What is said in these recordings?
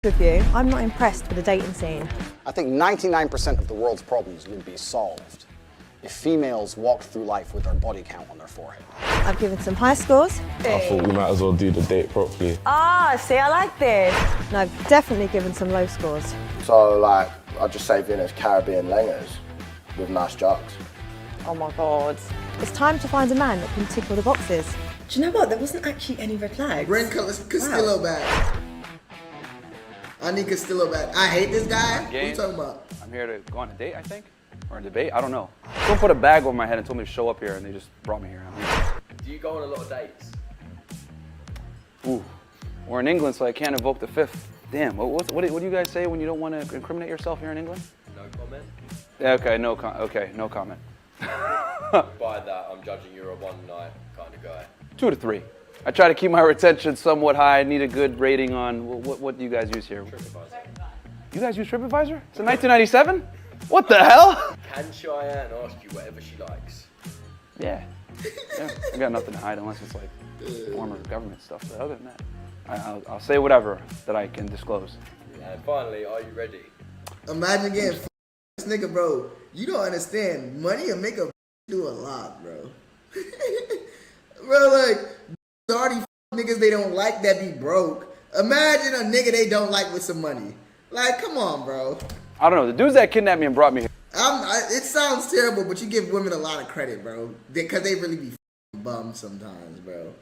with you, I'm not impressed with the dating scene. I think 99% of the world's problems would be solved if females walked through life with their body count on their forehead. I've given some high scores. I thought we might as well do the date properly. Ah, see, I like this. And I've definitely given some low scores. So, like, I'd just say Venus Caribbean langers with nice jocks. Oh my God. It's time to find a man that can tick all the boxes. Do you know what? There wasn't actually any red flags. Bring Castillo back. I need Castillo back. I hate this guy. What are you talking about? I'm here to go on a date, I think, or a debate. I don't know. Someone put a bag over my head and told me to show up here, and they just brought me here. Do you go on a lot of dates? Ooh, we're in England, so I can't invoke the fifth. Damn, what do you guys say when you don't want to incriminate yourself here in England? No comment. Yeah, okay, no comment. By that, I'm judging you're a one night kind of guy. 2 to 3. I try to keep my retention somewhat high. I need a good rating on what do you guys use here? TripAdvisor. You guys use TripAdvisor? It's in 1997? What the hell? Can Cheyenne ask you whatever she likes? Yeah. I got nothing to hide unless it's like former government stuff. But other than that, I'll say whatever that I can disclose. And finally, are you ready? Imagine getting this nigga, bro. You don't understand. Money will make a do a lot, bro. Bro, like, already niggas they don't like that be broke. Imagine a nigga they don't like with some money. Like, come on, bro. I don't know. The dudes that kidnapped me and brought me here. It sounds terrible, but you give women a lot of credit, bro. Because they really be bums sometimes, bro.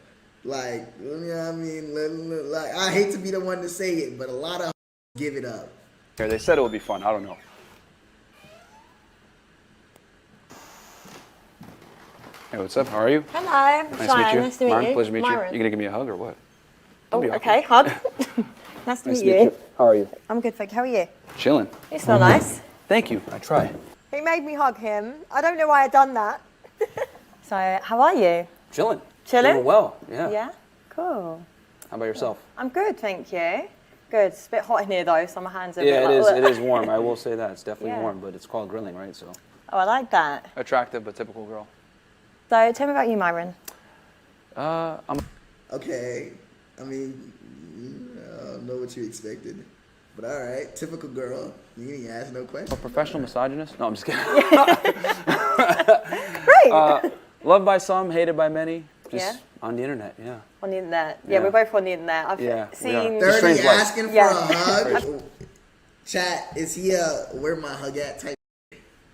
Like, you know what I mean? Like, I hate to be the one to say it, but a lot of give it up. They said it would be fun. I don't know. Hey, what's up? How are you? Hello. Nice to meet you. Nice to meet Myron, you. pleasure to meet Myron. you. You gonna give me a hug or what? Oh, Don't be okay, hug. Nice to meet you. How are you? I'm good, thank you. How are you? Chilling. You smell nice. Thank you. I try. He made me hug him. I don't know why I'd done that. So, how are you? Chilling. Chilling? Doing well. Yeah. Yeah? Cool. How about yourself? I'm good, thank you. Good. It's a bit hot in here though, so my hands are a Yeah, bit it is. like, It is warm. I will say that. It's definitely Yeah. warm, but it's called grilling, right? So. Oh, I like that. Attractive but typical girl. So, tell me about you, Myron. I'm. Okay. I mean, I don't know what you expected. But all right, typical girl. You didn't ask no A question. professional misogynist? No, I'm just kidding. Great. Loved by some, hated by many. Just Yeah? on the internet, yeah. On the internet. Yeah, Yeah. we're both on the internet. I've Yeah, we seen. are. 30 strange life. asking for Yeah. a hug. Chat, is he a where my hug at type?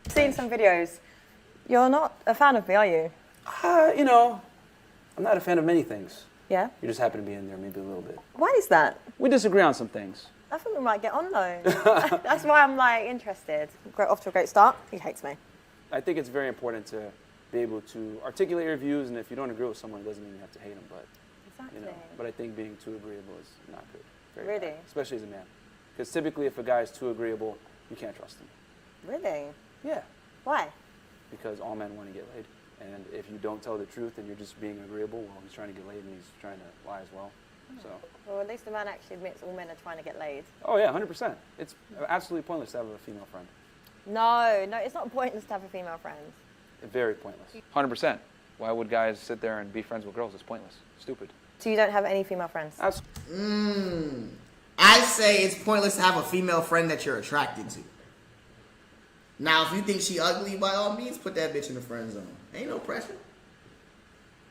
Seen some videos. You're not a fan of me, are you? You know, I'm not a fan of many things. Yeah? You just happen to be in there maybe a little bit. Why is that? We disagree on some things. I think we might get on though. That's why I'm like interested. Off to a great start. He hates me. I think it's very important to be able to articulate your views, and if you don't agree with someone, it doesn't mean you have to hate them. But Exactly. you know, but I think being too agreeable is not good. Very Really? bad, especially as a man, because typically if a guy is too agreeable, you can't trust him. Really? Yeah, Why? because all men want to get laid, and if you don't tell the truth and you're just being agreeable, well, he's trying to get laid and he's trying to lie as well. So. Well, at least the man actually admits all men are trying to get laid. Oh yeah, 100%. It's absolutely pointless to have a female friend. No, it's not pointless to have a female friend. Very pointless. 100%. Why would guys sit there and be friends with girls? It's pointless. Stupid. So you don't have any female friends? I say it's pointless to have a female friend that you're attracted to. Now, if you think she ugly, by all means, put that bitch in the friend zone. Ain't no pressure.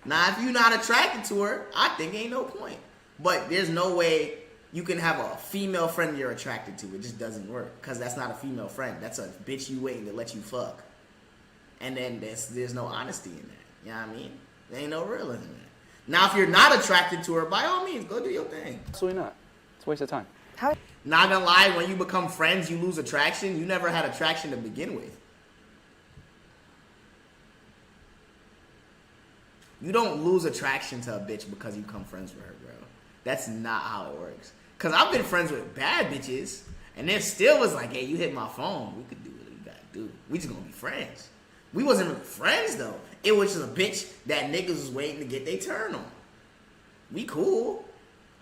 Now, if you're not attracted to her, I think ain't no point. But there's no way you can have a female friend you're attracted to. It just doesn't work. Because that's not a female friend. That's a bitch you waiting to let you fuck. And then there's no honesty in that. You know what I mean? There ain't no realism in that. Now, if you're not attracted to her, by all means, go do your thing. Absolutely not. It's a waste of time. How? Not gonna lie, when you become friends, you lose attraction. You never had attraction to begin with. You don't lose attraction to a bitch because you become friends with her, bro. That's not how it works. Cause I've been friends with bad bitches, and there still was like, hey, you hit my phone. We could do what we gotta do. We just gonna be friends. We wasn't really friends though. It was just a bitch that niggas was waiting to get their turn on. We cool.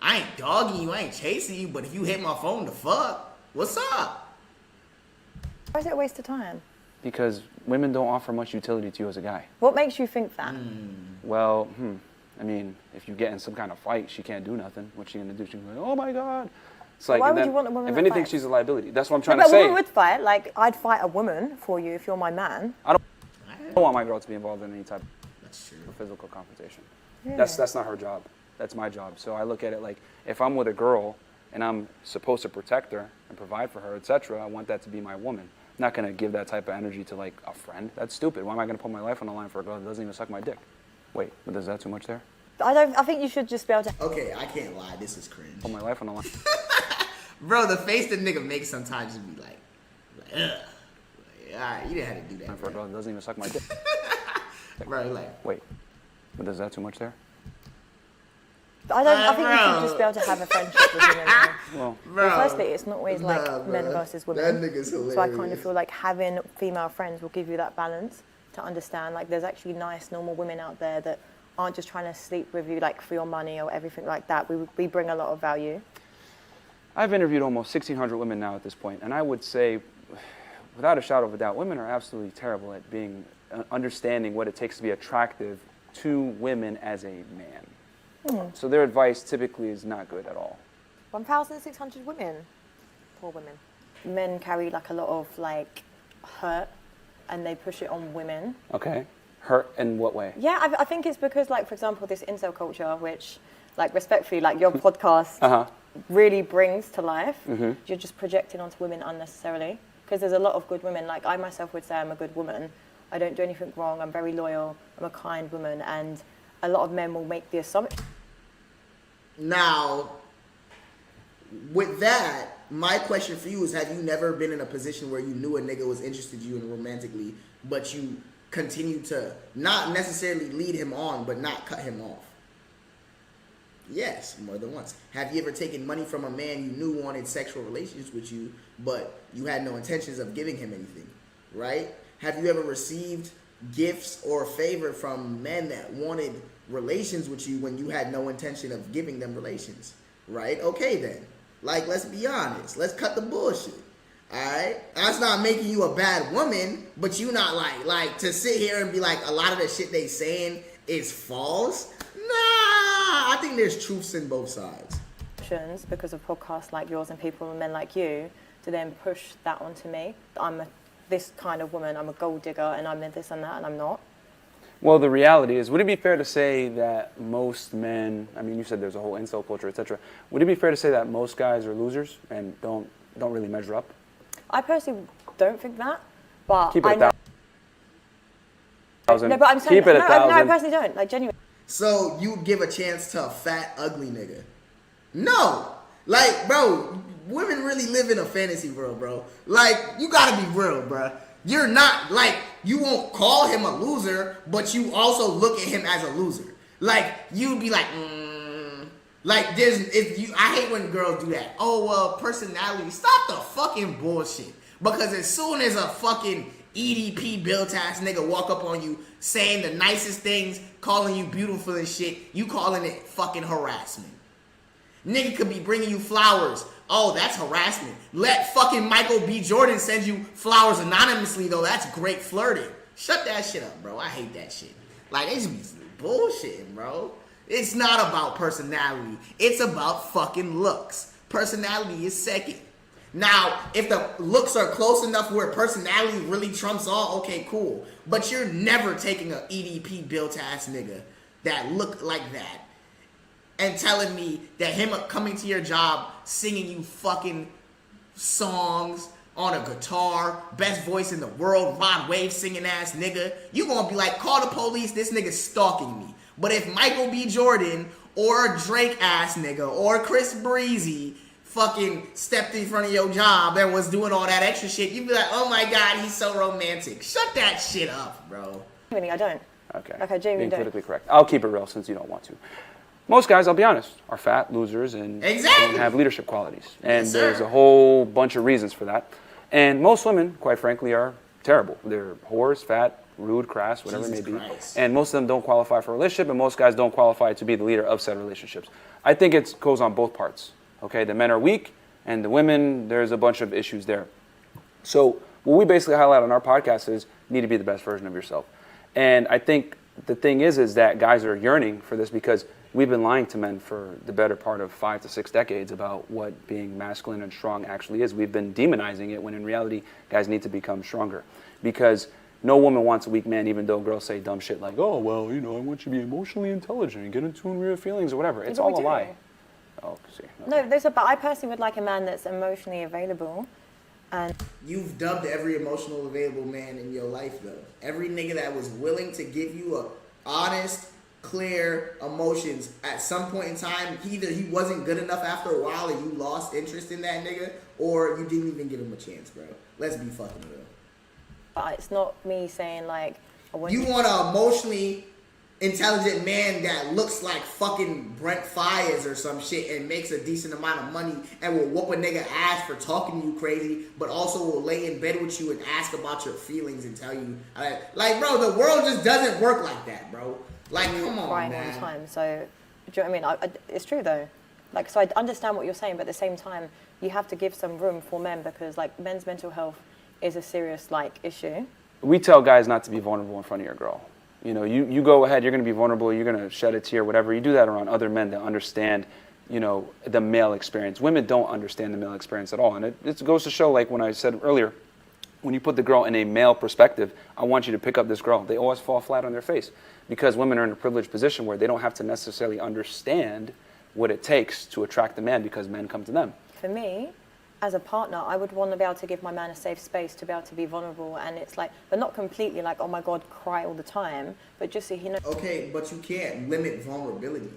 I ain't dogging you, I ain't chasing you, but if you hit my phone to fuck, what's up? Why is it a waste of time? Because women don't offer much utility to you as a guy. What makes you think that? Well, I mean, if you get in some kind of fight, she can't do nothing. What's she gonna do? She's gonna be like, oh my God, It's like, Why and would then, you want a woman if that anything, fights? she's a liability. That's what I'm No, trying but to a say. woman would fight. Like, I'd fight a woman for you if you're my man. I don't want my girl to be involved in any type That's true. of physical confrontation. Yeah. That's not her job. That's my job. So I look at it like, if I'm with a girl and I'm supposed to protect her and provide for her, etc., I want that to be my woman. I'm not going to give that type of energy to like a friend. That's stupid. Why am I going to put my life on the line for a girl that doesn't even suck my dick? Wait, but is that too much there? I think you should just be able to. Okay, I can't lie. This is cringe. Put my life on the line. Bro, the face the nigga makes sometimes would be like ugh. Like, all right, you didn't have to do that. For a Bro. girl that doesn't even suck my dick. Bro, like, Wait, but is that too much there? I think you bro. should just be able to have a friendship with women. Well, bro. Well, firstly, it's not always like Nah, men bro. versus That women. nigga's hilarious. So I kind of feel like having female friends will give you that balance to understand. Like, there's actually nice, normal women out there that aren't just trying to sleep with you like for your money or everything like that. We bring a lot of value. I've interviewed almost 1,600 women now at this point, and I would say, without a shadow of a doubt, women are absolutely terrible at being understanding what it takes to be attractive to women as a man. So their advice typically is not good at all. 1,600 women. Poor women. Men carry like a lot of like hurt and they push it on women. Okay. Hurt in what way? Yeah, I think it's because, like, for example, this incel culture, which, like, respectfully, like, your podcast really brings to life. You're just projecting onto women unnecessarily. Because there's a lot of good women. Like, I myself would say I'm a good woman. I don't do anything wrong. I'm very loyal. I'm a kind woman. And a lot of men will make the assumption. now, with that, my question for you is: have you never been in a position where you knew a nigga was interested in you and romantically, but you continue to not necessarily lead him on, but not cut him off? Yes, more than once. Have you ever taken money from a man you knew wanted sexual relations with you, but you had no intentions of giving him anything, right? Have you ever received gifts or favor from men that wanted relations with you when you had no intention of giving them relations, right? Okay then. Like, let's be honest. Let's cut the bullshit. Alright? That's not making you a bad woman, but you not like to sit here and be like a lot of the shit they saying is false. Nah, I think there's truths in both sides. Because of podcasts like yours and people and men like you to then push that onto me. I'm this kind of woman, I'm a gold digger and I'm this and that and I'm not. Well, the reality is, would it be fair to say that most men, I mean, you said there's a whole incel culture, etc. Would it be fair to say that most guys are losers and don't really measure up? I personally don't think that, but Keep it I know. 1,000. No, but I'm saying Keep it no, I 1,000. personally don't. Like, genuinely. So you give a chance to a fat, ugly nigga? No. Like, bro, women really live in a fantasy world, bro. Like, you gotta be real, bro. You're not, like, you won't call him a loser, but you also look at him as a loser. Like, you'd be like, like, I hate when girls do that. Oh, well, personality. Stop the fucking bullshit. Because as soon as a fucking EDP built ass nigga walk up on you saying the nicest things, calling you beautiful and shit, you calling it fucking harassment. Nigga could be bringing you flowers. Oh, that's harassment. Let fucking Michael B. Jordan send you flowers anonymously, though. That's great flirting. Shut that shit up, bro. I hate that shit. Like, they just be bullshitting, bro. It's not about personality. It's about fucking looks. Personality is second. Now, if the looks are close enough where personality really trumps all, okay, cool. But you're never taking an EDP built ass nigga that look like that and telling me that him coming to your job singing you fucking songs on a guitar, best voice in the world, Rod Wave singing ass nigga, you gonna be like, call the police, this nigga's stalking me. But if Michael B. Jordan or Drake ass nigga or Chris Breezy fucking stepped in front of your job and was doing all that extra shit, you'd be like, oh my god, he's so romantic. Shut that shit up, bro. I don't. Okay. Like, I genuinely Being don't. politically correct. I'll keep it real since you don't want to. Most guys, I'll be honest, are fat, losers, and Exactly. don't have leadership qualities. And Yes, sir. there's a whole bunch of reasons for that. And most women, quite frankly, are terrible. They're whores, fat, rude, crass, whatever Jesus it may be. Christ. And most of them don't qualify for a relationship, and most guys don't qualify to be the leader of said relationships. I think it goes on both parts. Okay, the men are weak, and the women, there's a bunch of issues there. So what we basically highlight on our podcast is you need to be the best version of yourself. And I think the thing is that guys are yearning for this because we've been lying to men for the better part of 5 to 6 decades about what being masculine and strong actually is. We've been demonizing it when in reality, guys need to become stronger. Because no woman wants a weak man, even though girls say dumb shit like, oh, well, you know, I want you to be emotionally intelligent and get in tune with your feelings or whatever. It's all a lie. Oh, see. Okay. No, but I personally would like a man that's emotionally available. And you've dubbed every emotional available man in your life, though. Every nigga that was willing to give you a honest, clear emotions at some point in time, either he wasn't good enough after a while and you lost interest in that nigga, or you didn't even give him a chance, bro. Let's be fucking real. It's not me saying like you want an emotionally intelligent man that looks like fucking Brent Fires or some shit and makes a decent amount of money and will whoop a nigga ass for talking to you crazy, but also will lay in bed with you and ask about your feelings and tell you like, bro, the world just doesn't work like that, bro. Like, come on, crying man. all the time. So, do you know what I mean? It's true though. Like, so I understand what you're saying, but at the same time, you have to give some room for men because, like, men's mental health is a serious, like, issue. We tell guys not to be vulnerable in front of your girl. You know, you go ahead, you're going to be vulnerable, you're going to shed a tear, whatever. You do that around other men that understand, you know, the male experience. Women don't understand the male experience at all. And it goes to show, like when I said earlier, when you put the girl in a male perspective, I want you to pick up this girl. They always fall flat on their face because women are in a privileged position where they don't have to necessarily understand what it takes to attract the man because men come to them. For me, as a partner, I would want to be able to give my man a safe space to be able to be vulnerable, and it's like, but not completely like, oh my God, cry all the time, but just so he knows. Okay, but you can't limit vulnerability,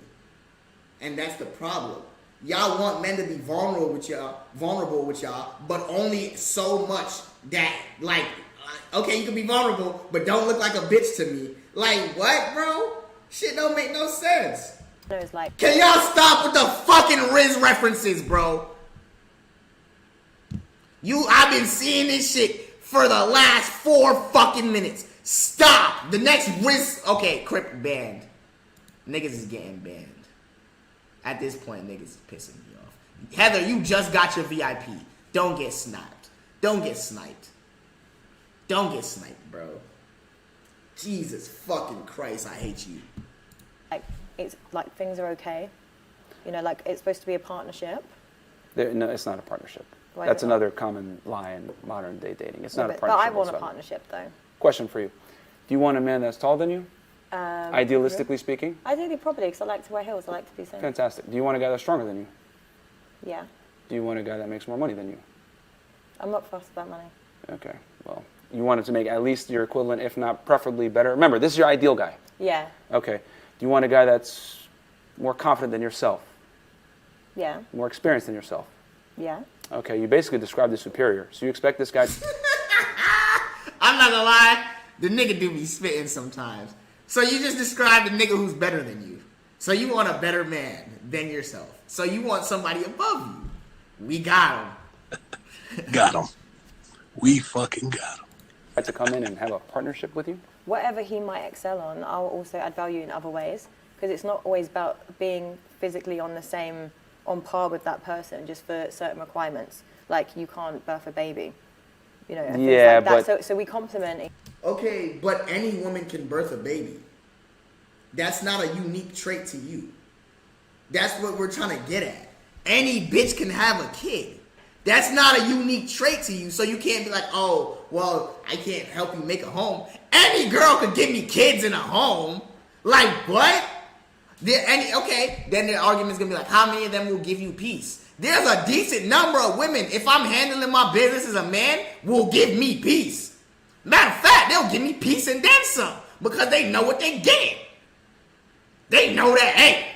and that's the problem. Y'all want men to be vulnerable with y'all, but only so much that, like, okay, you can be vulnerable, but don't look like a bitch to me. Like, what, bro? Shit don't make no sense. It's like, can y'all stop with the fucking Riz references, bro? I've been seeing this shit for the last 4 fucking minutes. Stop. The next Riz, okay, Crip banned. Niggas is getting banned. At this point, niggas is pissing me off. Heather, you just got your VIP. Don't get sniped. Don't get sniped. Don't get sniped, bro. Jesus fucking Christ, I hate you. like, it's like things are okay. You know, like it's supposed to be a partnership. No, it's not a partnership. Why That's is it not? another common lie in modern day dating. It's not a But partnership. I want a whatsoever. partnership though. Question for you. Do you want a man that's taller than you? Idealistically speaking? Ideally, probably, because I like to wear heels. I like to be seen. Fantastic. Do you want a guy that's stronger than you? Yeah. Do you want a guy that makes more money than you? I'm not fussed about money. Okay. Well, you want it to make at least your equivalent, if not preferably better. Remember, this is your ideal guy. Yeah. Okay. Do you want a guy that's more confident than yourself? Yeah. More experienced than yourself? Yeah. Okay, you basically described the superior. So you expect this guy... I'm not gonna lie, the nigga do be spitting sometimes. So you just described a nigga who's better than you. So you want a better man than yourself. So you want somebody above you. We got him. Got him. We fucking got him. to come in and have a partnership with you? Whatever he might excel on, I'll also add value in other ways. Because it's not always about being physically on par with that person just for certain requirements. Like you can't birth a baby. You know, and things yeah, like that. but So we complement. Okay, but any woman can birth a baby. That's not a unique trait to you. That's what we're trying to get at. Any bitch can have a kid. That's not a unique trait to you, so you can't be like, oh, well, I can't help you make a home. Any girl could give me kids in a home. Like, what? Okay, then the argument's gonna be like, how many of them will give you peace? There's a decent number of women, if I'm handling my business as a man, will give me peace. Matter of fact, they'll give me peace and then some, because they know what they get. They know that, hey,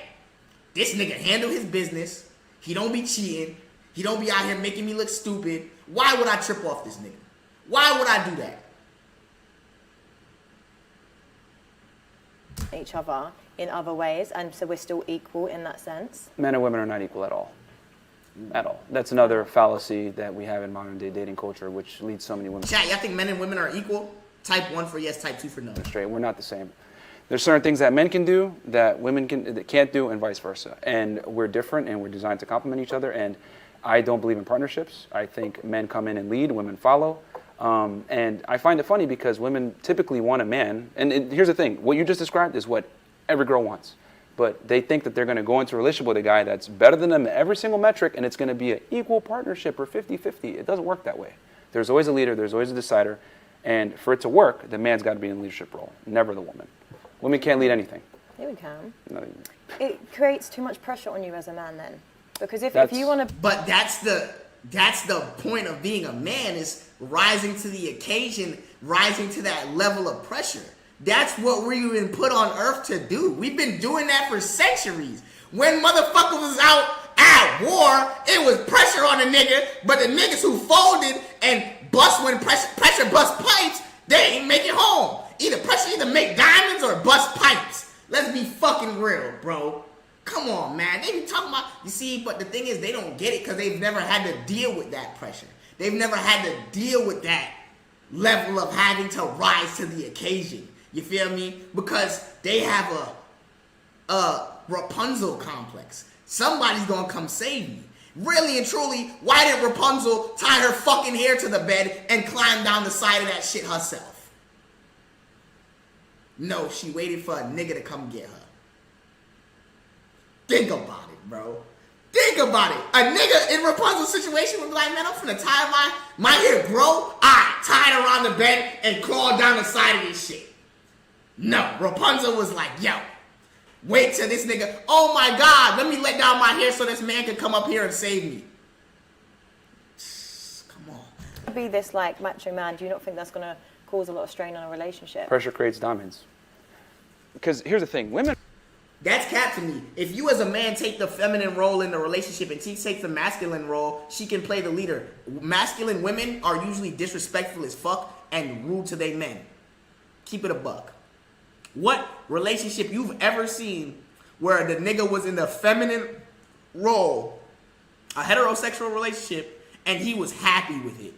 this nigga handle his business. He don't be cheating. He don't be out here making me look stupid. Why would I trip off this nigga? Why would I do that? Each other in other ways, and so we're still equal in that sense. men and women are not equal at all. At all. That's another fallacy that we have in modern day dating culture, which leads so many women Chat, y'all think men and women are equal? Type 1 for yes, type 2 for no. straight. We're not the same. There's certain things that men can do that women can't do, and vice versa. And we're different, and we're designed to complement each other. And I don't believe in partnerships. I think men come in and lead, women follow. And I find it funny because women typically want a man. And here's the thing: what you just described is what every girl wants. But they think that they're going to go into a relationship with a guy that's better than them in every single metric, and it's going to be an equal partnership or 50-50. It doesn't work that way. There's always a leader. There's always a decider. And for it to work, the man's got to be in a leadership role, never the woman. Women can't lead anything. Yeah, we can. No, It creates too much pressure on you as a man then. Because if you want to... But that's the point of being a man, is rising to the occasion, rising to that level of pressure. That's what we've been put on earth to do. We've been doing that for centuries. When motherfuckers was out at war, it was pressure on the nigga, but the niggas who folded and bust when pressure bust pipes, they ain't make it home. Either make diamonds or bust pipes. Let's be fucking real, bro. Come on, man. They be talking about, you see, but the thing is, they don't get it because they've never had to deal with that pressure. They've never had to deal with that level of having to rise to the occasion. You feel me? Because they have a Rapunzel complex. Somebody's gonna come save me. Really and truly, why did Rapunzel tie her fucking hair to the bed and climb down the side of that shit herself? No, she waited for a nigga to come get her. Think about it, bro. Think about it. A nigga in Rapunzel's situation would be like, man, I'm finna tie my hair, bro. I tied around the bed and crawled down the side of this shit. No, Rapunzel was like, yo, wait till this nigga, oh my God, let me let down my hair so this man can come up here and save me. Come on. Be this like macho man, do you not think that's going to cause a lot of strain on a relationship? pressure creates diamonds. Because here's the thing, women... That's cap to me. If you as a man take the feminine role in the relationship and she takes the masculine role, she can play the leader. Masculine women are usually disrespectful as fuck and rude to their men. Keep it a buck. What relationship you've ever seen where the nigga was in the feminine role, a heterosexual relationship, and he was happy with it,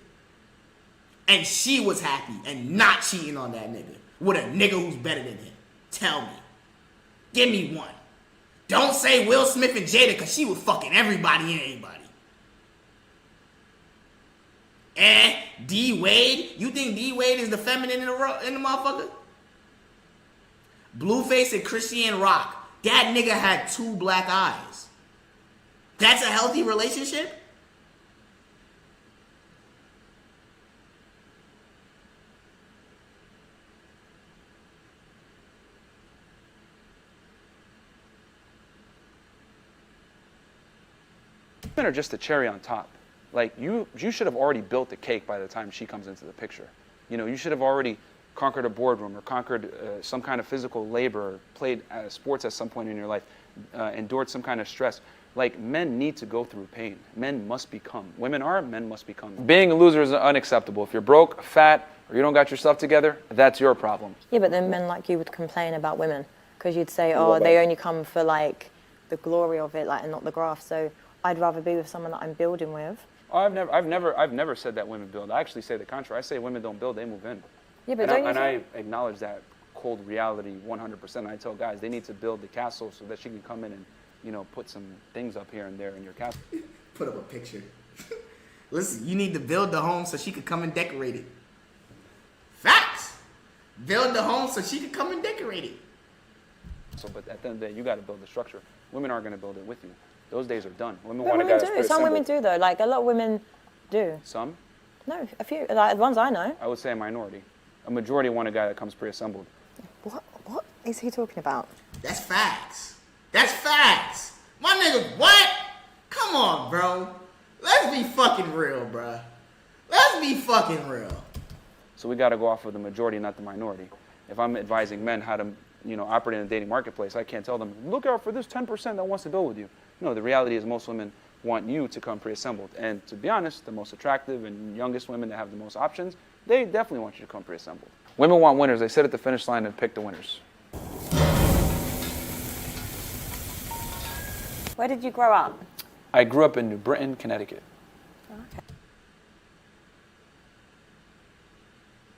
and she was happy and not cheating on that nigga with a nigga who's better than him? Tell me. Give me one. Don't say Will Smith and Jada, because she was fucking everybody and anybody. D Wade? You think D Wade is the feminine in the motherfucker? Blueface and Christian Rock. That nigga had 2 black eyes. That's a healthy relationship? Women are just a cherry on top. Like, you should have already built the cake by the time she comes into the picture. You know, you should have already conquered a boardroom or conquered some kind of physical labor, or played sports at some point in your life, endured some kind of stress. Like, men need to go through pain. Men must become. Women are, men must become. Being a loser is unacceptable. If you're broke, fat, or you don't got your stuff together, that's your problem. Yeah, but then men like you would complain about women because you'd say, oh, they only come for like the glory of it, like, and not the graft. So I'd rather be with someone that I'm building with. Oh, I've never said that women build. I actually say the contrary. I say women don't build, they move in. Yeah, but I acknowledge that cold reality 100%. I tell guys they need to build the castle so that she can come in and, you know, put some things up here and there in your castle. Put up a picture. Listen, you need to build the home so she could come and decorate it. Facts. Build the home so she could come and decorate it. So, but at the end of the day, you got to build the structure. Women aren't going to build it with you. Those days are done. Women want a guy that's do. Some women do, though. Like, a lot of women do. Some? No, a few. Like, the ones I know. I would say a minority. A majority want a guy that comes pre-assembled. What is he talking about? That's facts. That's facts. My nigga, what? Come on, bro. Let's be fucking real, bro. Let's be fucking real. So we got to go off of the majority, not the minority. If I'm advising men how to, you know, operate in a dating marketplace, I can't tell them, look out for this 10% that wants to build with you. No, the reality is most women want you to come pre-assembled. And to be honest, the most attractive and youngest women that have the most options, they definitely want you to come pre-assembled. Women want winners. They sit at the finish line and pick the winners. Where did you grow up? I grew up in New Britain, Connecticut. Okay.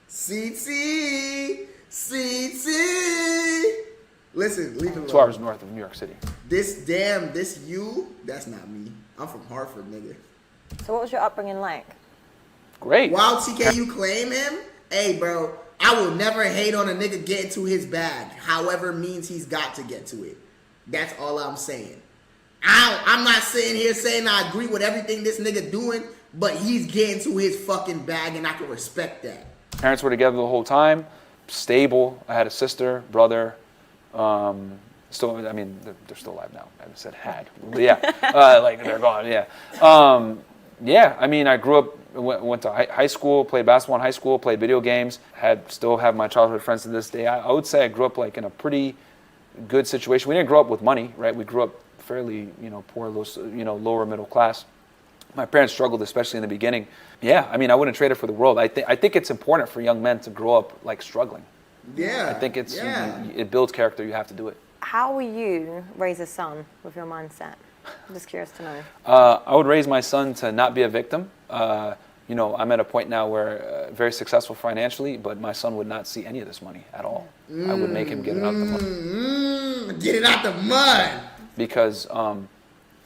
CT. Listen, leave it alone. 2 hours north of New York City. This you, that's not me. I'm from Hartford, nigga. So what was your upbringing like? Great. While TKU claim him, hey, bro, I will never hate on a nigga getting to his bag, however means he's got to get to it. That's all I'm saying. I'm not sitting here saying I agree with everything this nigga doing, but he's getting to his fucking bag, and I can respect that. Parents were together the whole time, stable. I had a sister, brother. Still, I mean, they're still alive now. I haven't said had, but yeah, like they're gone. Yeah, yeah. I mean, I grew up, went to high school, played basketball in high school, played video games. Still have my childhood friends to this day. I would say I grew up like in a pretty good situation. We didn't grow up with money, right? We grew up fairly, poor, lower middle class. My parents struggled, especially in the beginning. Yeah, I mean, I wouldn't trade it for the world. I think it's important for young men to grow up like struggling. Yeah. I think it builds character. You have to do it. How will you raise a son with your mindset? I'm just curious to know. I would raise my son to not be a victim. I'm at a point now where very successful financially, but my son would not see any of this money at all. I would make him get it out the mud. Get it out the mud. Because,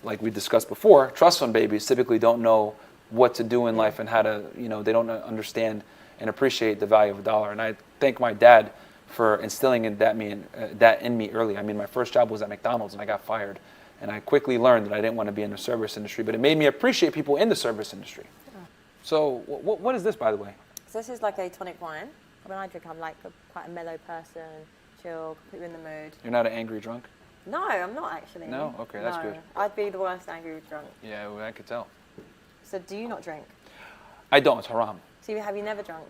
like we discussed before, trust fund babies typically don't know what to do in life and how to, they don't understand and appreciate the value of a dollar. And I thank my dad for instilling that in me early. I mean, my first job was at McDonald's and I got fired. And I quickly learned that I didn't want to be in the service industry, but it made me appreciate people in the service industry. So what is this, by the way? So this is like a tonic wine. When I drink, I'm like quite a mellow person, chill, completely in the mood. You're not an angry drunk? No, I'm not actually. No? Okay, that's good. I'd be the worst angry drunk. Yeah, well, I could tell. So do you not drink? I don't, it's haram. So have you never drunk?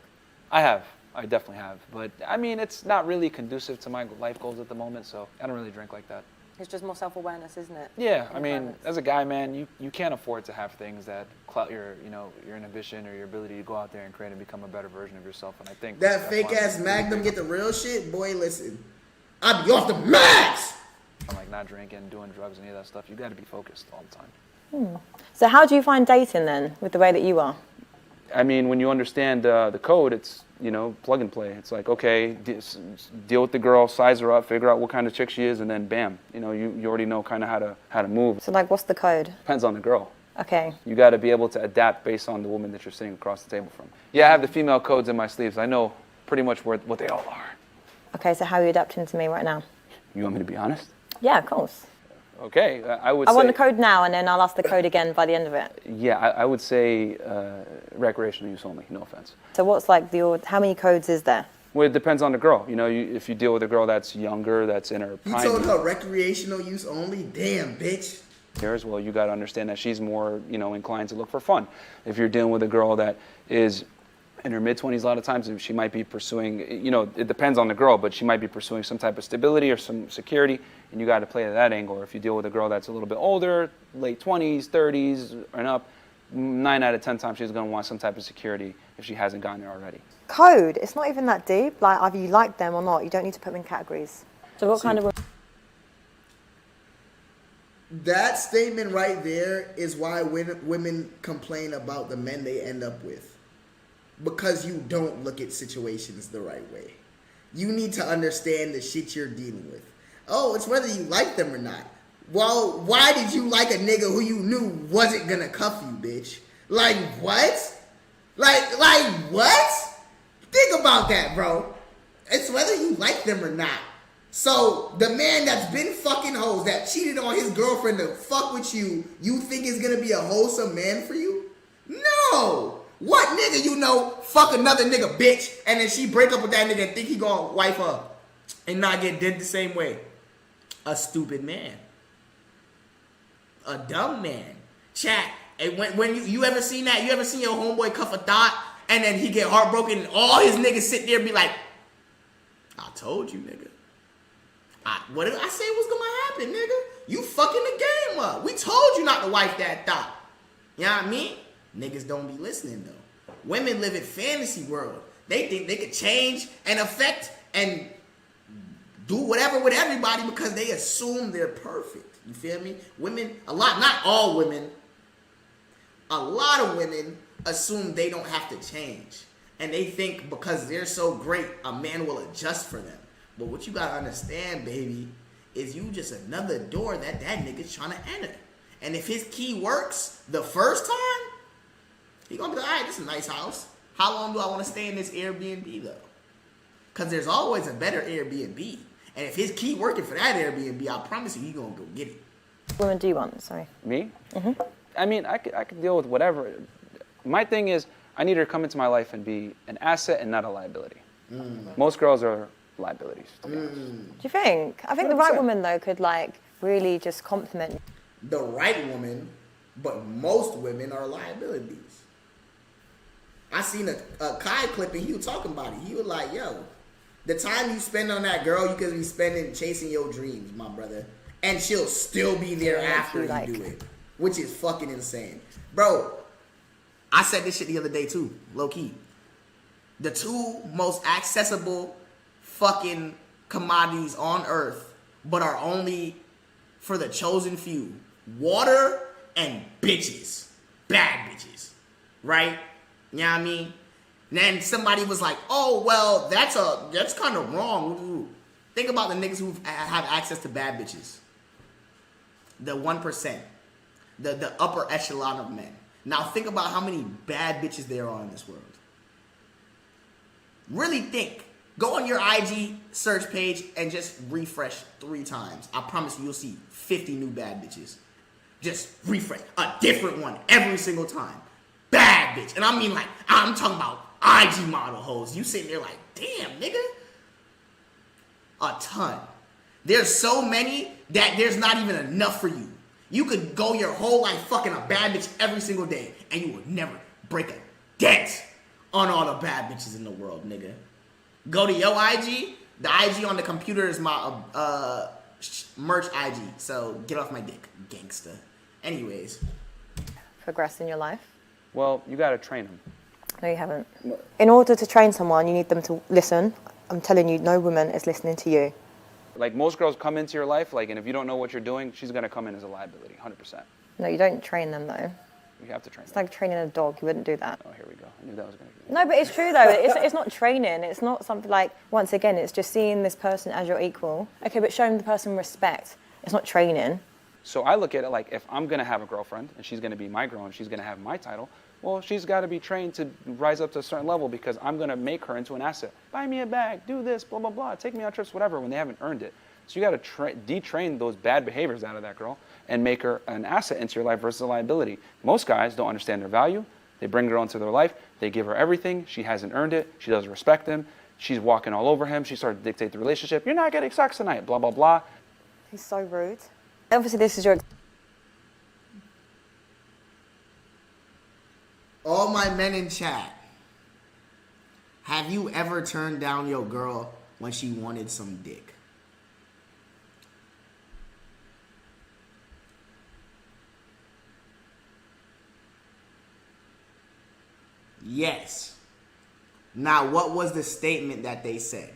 I have. I definitely have. But, I mean, it's not really conducive to my life goals at the moment, so I don't really drink like that. It's just more self-awareness, isn't it? Yeah, I mean, as a guy, man, you can't afford to have things that clout your inhibition or your ability to go out there and create and become a better version of yourself. And I think that fake-ass Magnum get the real shit? Boy, listen. I be off the max! I'm like not drinking, doing drugs, any of that stuff. You got to be focused all the time. So how do you find dating then, with the way that you are? I mean, when you understand the code, it's, plug and play. It's like, okay, deal with the girl, size her up, figure out what kind of chick she is, and then bam, you already know kind of how to move. So like, what's the code? Depends on the girl. Okay. You got to be able to adapt based on the woman that you're sitting across the table from. Yeah, I have the female codes in my sleeves. I know pretty much what they all are. Okay, so how are you adapting to me right now? You want me to be honest? Yeah, of course. Okay, I would I say... want the code now, and then I'll ask the code again by the end of it. Yeah, I would say recreational use only, no offense. So what's like how many codes is there? Well, it depends on the girl. If you deal with a girl that's younger, that's in her prime... You told her recreational use only? Damn, bitch. Well, you got to understand that she's more, inclined to look for fun. If you're dealing with a girl that is in her mid-20s, a lot of times she might be pursuing, it depends on the girl, but she might be pursuing some type of stability or some security, and you got to play to that angle. Or if you deal with a girl that's a little bit older, late 20s, 30s, and up, 9 out of 10 times she's going to want some type of security if she hasn't gotten there already. Code, it's not even that deep. Like, either you like them or not. You don't need to put them in categories. So what kind of... That statement right there is why women complain about the men they end up with. Because you don't look at situations the right way. You need to understand the shit you're dealing with. Oh, it's whether you like them or not. Well, why did you like a nigga who you knew wasn't gonna cuff you, bitch? Like, what? Like what? Think about that, bro. It's whether you like them or not. So, the man that's been fucking hoes, that cheated on his girlfriend to fuck with you, you think is gonna be a wholesome man for you? No! What nigga fuck another nigga bitch, and then she break up with that nigga and think he gonna wife her and not get did the same way? A stupid man. A dumb man. Chat, and when you ever seen that? You ever seen your homeboy cuff a thought and then he get heartbroken and all his niggas sit there and be like, I told you, nigga. What did I say was gonna happen, nigga? You fucking the game up. We told you not to wife that thought. You know what I mean? Niggas don't be listening though. Women live in fantasy world. They think they could change and affect and do whatever with everybody because they assume they're perfect. You feel me? Women, not all women, a lot of women assume they don't have to change. And they think because they're so great, a man will adjust for them. But what you gotta understand, baby, is you just another door that nigga's trying to enter. And if his key works the first time, he gonna be like, all right, this is a nice house. How long do I want to stay in this Airbnb though? Because there's always a better Airbnb. And if his key working for that Airbnb, I promise you, he gonna go get it. Women do you want? Sorry. Me? I mean, I could deal with whatever. My thing is, I need her to come into my life and be an asset and not a liability. Most girls are liabilities, to be honest. Do you think? I think the right woman, though, could, like, really just compliment. The right woman, but most women are liabilities. I seen a Kai clip and he was talking about it. He was like, yo, the time you spend on that girl, you could be spending chasing your dreams, my brother. And she'll still be there after you do it. Which is fucking insane. Bro, I said this shit the other day too, low key. The two most accessible fucking commodities on earth, but are only for the chosen few. Water and bitches. Bad bitches. Right? You know what I mean? And then somebody was like, oh, well, that's kind of wrong. Think about the niggas who have access to bad bitches. The 1%. The upper echelon of men. Now think about how many bad bitches there are in this world. Really think. Go on your IG search page and just refresh 3 times. I promise you'll see 50 new bad bitches. Just refresh. A different one every single time. Bad bitch. And I mean like, I'm talking about IG model hoes. You sitting there like, damn, nigga. A ton. There's so many that there's not even enough for you. You could go your whole life fucking a bad bitch every single day and you would never break a dent on all the bad bitches in the world, nigga. Go to your IG. The IG on the computer is my merch IG. So get off my dick, gangsta. Anyways. Progress in your life? Well, you gotta train them. No, you haven't. In order to train someone, you need them to listen. I'm telling you, no woman is listening to you. Like most girls come into your life, like, and if you don't know what you're doing, she's gonna come in as a liability, 100%. No, you don't train them though. You have to train It's them. like training a dog. You wouldn't do that. Oh, here we go. I knew that was gonna be. No, but it's true though. It's not training. It's not something like, once again, it's just seeing this person as your equal. Okay, but showing the person respect. It's not training. So I look at it like, if I'm gonna have a girlfriend and she's gonna be my girl and she's gonna have my title, well, she's got to be trained to rise up to a certain level because I'm going to make her into an asset. Buy me a bag, do this, blah, blah, blah, take me on trips, whatever, when they haven't earned it. So you got to detrain those bad behaviors out of that girl and make her an asset into your life versus a liability. Most guys don't understand their value. They bring her into their life. They give her everything. She hasn't earned it. She doesn't respect him. She's walking all over him. She started to dictate the relationship. You're not getting sex tonight, blah, blah, blah. He's so rude. Obviously, this is your... All my men in chat, have you ever turned down your girl when she wanted some dick? Yes. Now, what was the statement that they said?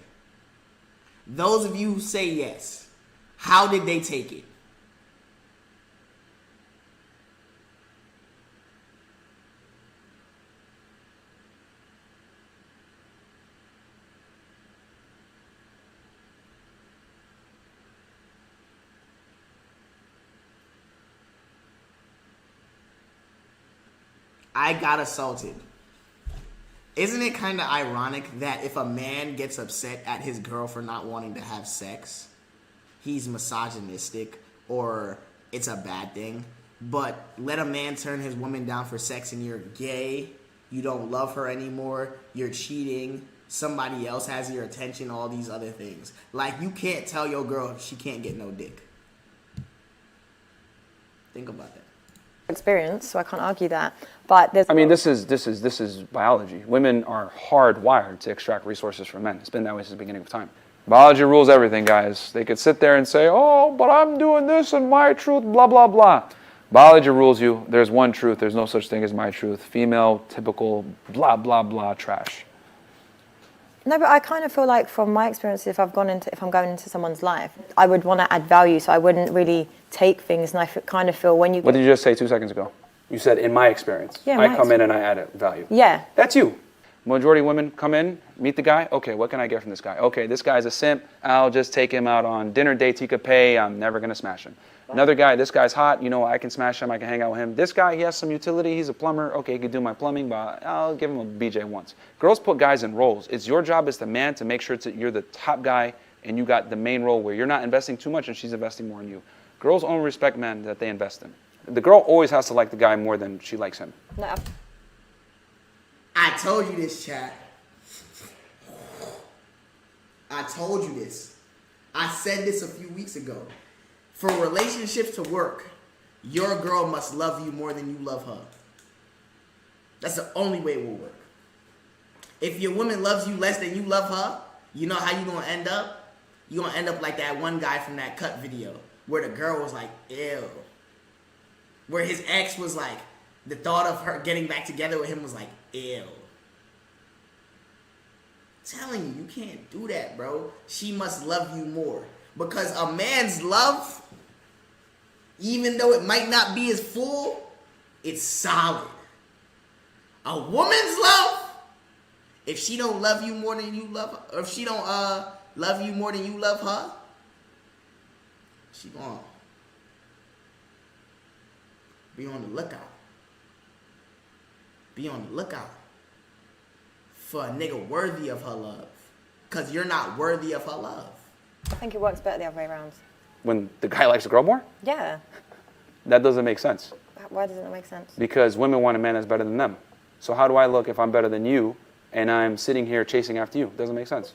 Those of you who say yes, how did they take it? I got assaulted. Isn't it kind of ironic that if a man gets upset at his girl for not wanting to have sex, he's misogynistic or it's a bad thing? But let a man turn his woman down for sex and you're gay, you don't love her anymore, you're cheating, somebody else has your attention, all these other things. Like, you can't tell your girl she can't get no dick. Think about that. Experience, so I can't argue that. But there's... I mean, this is biology. Women are hardwired to extract resources from men. It's been that way since the beginning of time. Biology rules everything, guys. They could sit there and say, oh, but I'm doing this and my truth, blah, blah, blah. Biology rules you. There's one truth. There's no such thing as my truth. Female, typical, blah, blah, blah, trash. No, but I kind of feel like from my experience, if I'm going into someone's life, I would want to add value, so I wouldn't really take things, and I kind of feel when you... What did you just say 2 seconds ago? You said, in my experience. Yeah, I come in and I add value. Yeah. That's you. Majority of women come in, meet the guy. Okay, what can I get from this guy? Okay, this guy's a simp. I'll just take him out on dinner dates he could pay. I'm never going to smash him. Another guy, this guy's hot. You know, I can smash him. I can hang out with him. This guy, he has some utility. He's a plumber. Okay, he can do my plumbing, but I'll give him a BJ once. Girls put guys in roles. It's your job as the man to make sure you're the top guy and you got the main role where you're not investing too much and she's investing more in you. Girls only respect men that they invest in. The girl always has to like the guy more than she likes him. No. I told you this, chat. I told you this. I said this a few weeks ago. For relationships to work, your girl must love you more than you love her. That's the only way it will work. If your woman loves you less than you love her, you know how you gonna end up? You gonna end up like that one guy from that Cut video where the girl was like, ew. Where his ex was like, the thought of her getting back together with him was like, ew. I'm telling you, you can't do that, bro. She must love you more. Because a man's love, even though it might not be as full, it's solid. A woman's love, if she don't love you more than you love her, or if she don't love you more than you love her, she gonna be on the lookout. Be on the lookout for a nigga worthy of her love. Because you're not worthy of her love. I think it works better the other way around. When the guy likes the girl more? Yeah. That doesn't make sense. Why doesn't it make sense? Because women want a man that's better than them. So how do I look if I'm better than you and I'm sitting here chasing after you? It doesn't make sense.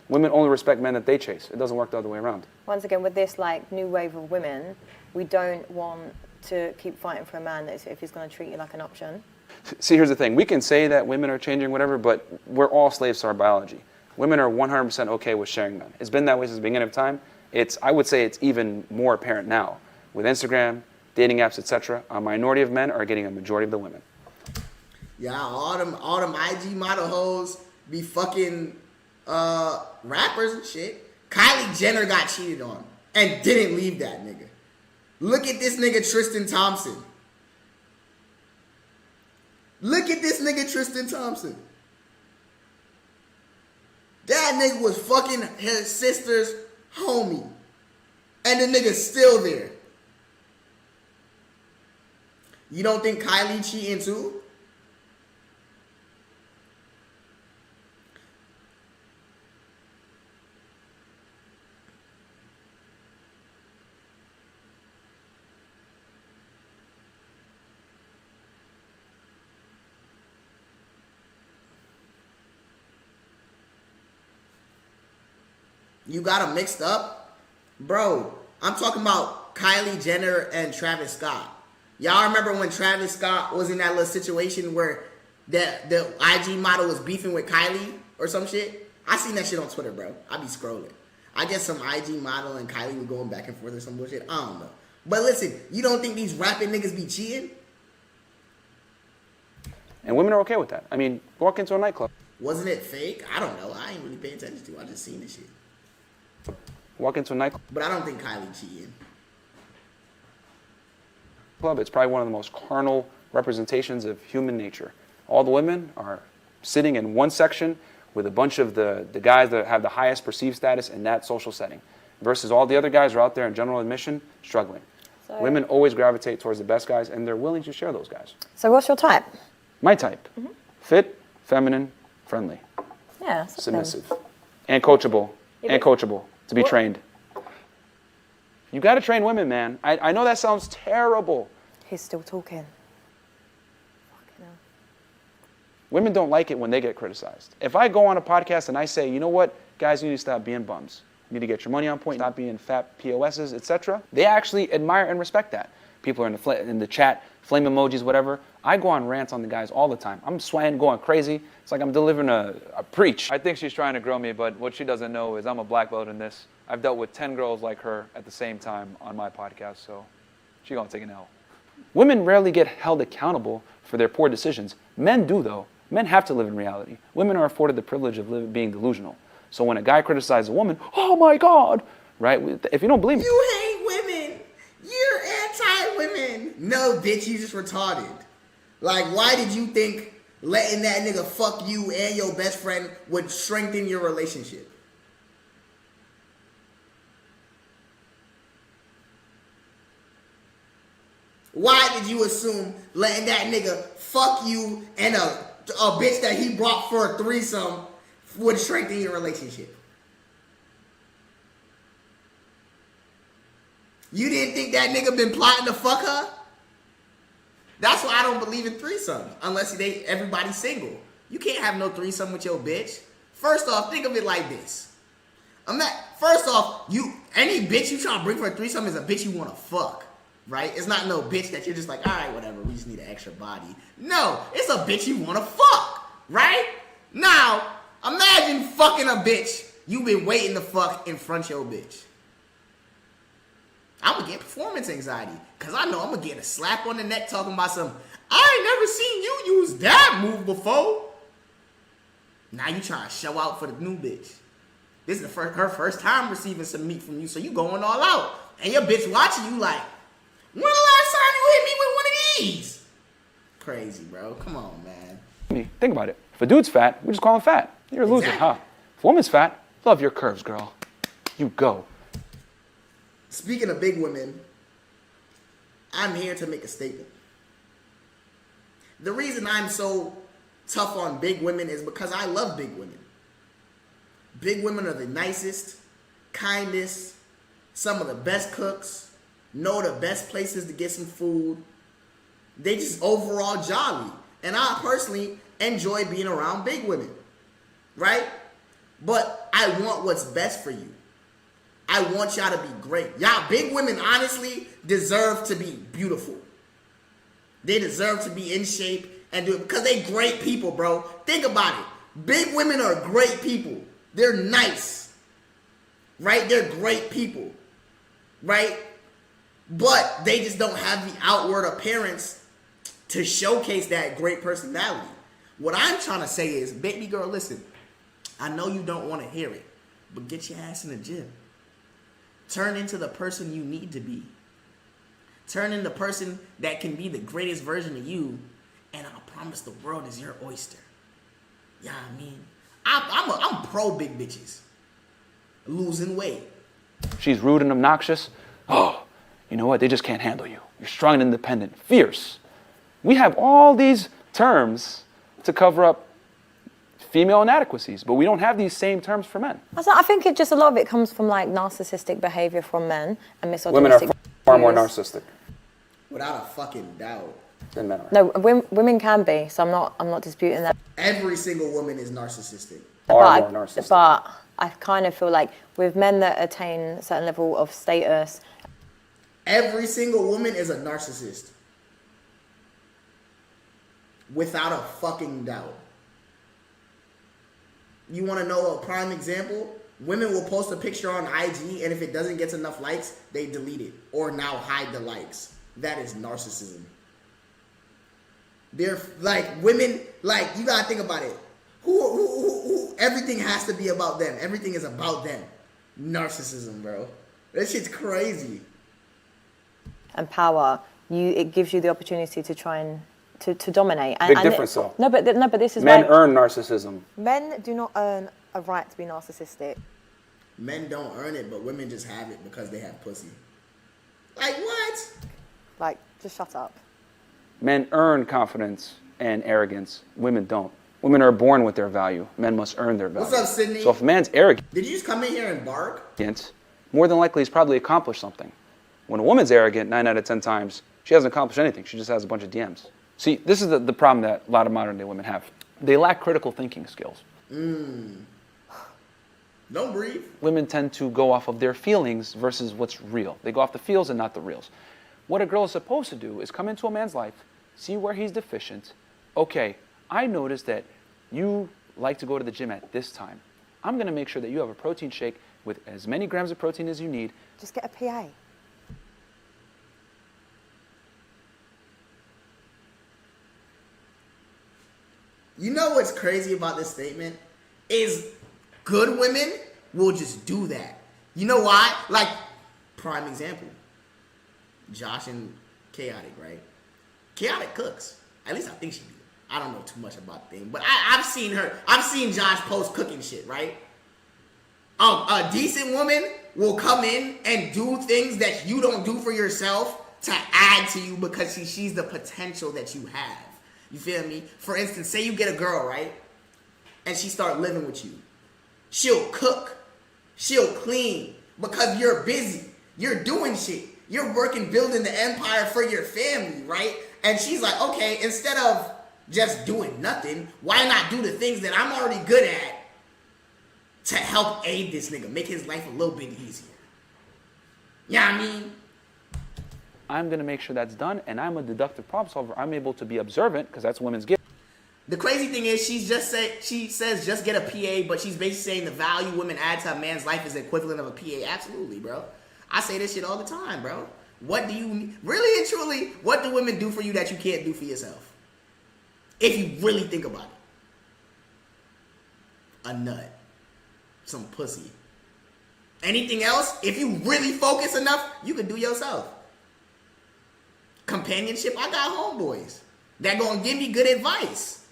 Women only respect men that they chase. It doesn't work the other way around. Once again, with this like new wave of women, we don't want to keep fighting for a man that's, if he's going to treat you like an option. See, here's the thing. We can say that women are changing, whatever, but we're all slaves to our biology. Women are 100% okay with sharing men. It's been that way since the beginning of time. I would say it's even more apparent now. With Instagram, dating apps, etc., a minority of men are getting a majority of the women. Yeah, all them IG model hoes be fucking rappers and shit. Kylie Jenner got cheated on and didn't leave that nigga. Look at this nigga Tristan Thompson. Look at this nigga Tristan Thompson. That nigga was fucking his sister's homie. And the nigga's still there. You don't think Kylie cheating too? You got them mixed up? Bro, I'm talking about Kylie Jenner and Travis Scott. Y'all remember when Travis Scott was in that little situation where the IG model was beefing with Kylie or some shit? I seen that shit on Twitter, bro. I be scrolling. I guess some IG model and Kylie were going back and forth or some bullshit. I don't know. But listen, you don't think these rapping niggas be cheating? And women are okay with that. I mean, walk into a nightclub. Wasn't it fake? I don't know. I ain't really paying attention to it. I just seen this shit. Walk into a nightclub. But I don't think Kylie cheating. It's probably one of the most carnal representations of human nature. All the women are sitting in one section with a bunch of the guys that have the highest perceived status in that social setting, versus all the other guys are out there in general admission struggling. So, women always gravitate towards the best guys, and they're willing to share those guys. So what's your type? My type. Mm-hmm. Fit, feminine, friendly. Yeah. Submissive. And coachable. And coachable. To be trained. You got to train women, man. I know that sounds terrible. He's still talking. Women don't like it when they get criticized. If I go on a podcast and I say, you know what, guys, you need to stop being bums. You need to get your money on point, stop being fat POSs, etc. They actually admire and respect that. People are in the chat, flame emojis, whatever. I go on rants on the guys all the time. I'm sweating, going crazy. It's like I'm delivering a preach. I think she's trying to grow me, but what she doesn't know is I'm a black belt in this. I've dealt with 10 girls like her at the same time on my podcast, so she's gonna take an L. Women rarely get held accountable for their poor decisions. Men do, though. Men have to live in reality. Women are afforded the privilege of being delusional. So when a guy criticizes a woman, oh my God, right? If you don't believe me. You hate women. You're anti-women. No, bitch, you just retarded. Like, why did you think letting that nigga fuck you and your best friend would strengthen your relationship? Why did you assume letting that nigga fuck you and a bitch that he brought for a threesome would strengthen your relationship? You didn't think that nigga been plotting to fuck her? That's why I don't believe in threesomes unless everybody's single. You can't have no threesome with your bitch. First off, think of it like this. First off, any bitch you trying to bring for a threesome is a bitch you want to fuck, right? It's not no bitch that you're just like, all right, whatever, we just need an extra body. No, it's a bitch you want to fuck, right? Now, imagine fucking a bitch you've been waiting to fuck in front of your bitch. I'm going to get performance anxiety because I know I'm going to get a slap on the neck talking about I ain't never seen you use that move before. Now you trying to show out for the new bitch. This is her first time receiving some meat from you, so you going all out. And your bitch watching you like, when the last time you hit me with one of these? Crazy, bro. Come on, man. Think about it. If a dude's fat, we just call him fat. You're a loser, huh? If a woman's fat, love your curves, girl. You go. Speaking of big women, I'm here to make a statement. The reason I'm so tough on big women is because I love big women. Big women are the nicest, kindest, some of the best cooks, know the best places to get some food. They just overall jolly. And I personally enjoy being around big women, right? But I want what's best for you. I want y'all to be great. Y'all big women honestly deserve to be beautiful. They deserve to be in shape and do it because they great people, bro. Think about it. Big women are great people. They're nice, right? They're great people, right? But they just don't have the outward appearance to showcase that great personality. What I'm trying to say is, baby girl, listen, I know you don't want to hear it, but get your ass in the gym. Turn into the person you need to be. Turn into the person that can be the greatest version of you, and I promise the world is your oyster. Yeah, I mean, I'm pro big bitches. Losing weight. She's rude and obnoxious. Oh, you know what? They just can't handle you. You're strong and independent, fierce. We have all these terms to cover up female inadequacies, but we don't have these same terms for men. I think a lot of it comes from like narcissistic behavior from men and misogynistic. Women are far more narcissistic. Without a fucking doubt. Than men are. No, women can be, so I'm not disputing that. Every single woman is narcissistic. Far more narcissistic. But I kind of feel like with men that attain a certain level of status, every single woman is a narcissist. Without a fucking doubt. You want to know a prime example? Women will post a picture on IG, and if it doesn't get enough likes, they delete it or now hide the likes. That is narcissism. They're like women, like you gotta think about it. Who everything has to be about them. Everything is about them. Narcissism, bro. That shit's crazy. And power, it gives you the opportunity to try and to dominate. Big difference, though. No, but this is men why earn narcissism. Men do not earn a right to be narcissistic. Men don't earn it, but women just have it because they have pussy. Like what? Like, just shut up. Men earn confidence and arrogance. Women don't. Women are born with their value. Men must earn their value. What's up, Sydney? So if a man's arrogant, did you just come in here and bark? More than likely he's probably accomplished something. When a woman's arrogant, 9 out of 10 times, she hasn't accomplished anything. She just has a bunch of DMs. See, this is the problem that a lot of modern day women have. They lack critical thinking skills. Don't breathe. Women tend to go off of their feelings versus what's real. They go off the feels and not the reals. What a girl is supposed to do is come into a man's life, see where he's deficient. Okay, I noticed that you like to go to the gym at this time. I'm going to make sure that you have a protein shake with as many grams of protein as you need. Just get a PA. You know what's crazy about this statement? Is good women will just do that. You know why? Like, prime example. Josh and Chaotic, right? Chaotic cooks. At least I think she do. I don't know too much about the thing. But I've seen Josh post cooking shit, right? A decent woman will come in and do things that you don't do for yourself to add to you because she's the potential that you have. You feel me? For instance, say you get a girl, right? And she start living with you. She'll cook. She'll clean because you're busy. You're doing shit. You're working, building the empire for your family, right? And she's like, okay, instead of just doing nothing, why not do the things that I'm already good at to help aid this nigga, make his life a little bit easier? You know what I mean? I'm going to make sure that's done, and I'm a deductive problem solver. I'm able to be observant, because that's women's gift. The crazy thing is, she says just get a PA, but she's basically saying the value women add to a man's life is the equivalent of a PA. Absolutely, bro. I say this shit all the time, bro. What do you, really and truly, what do women do for you that you can't do for yourself? If you really think about it. A nut. Some pussy. Anything else, if you really focus enough, you can do yourself. Companionship, I got homeboys that gonna give me good advice.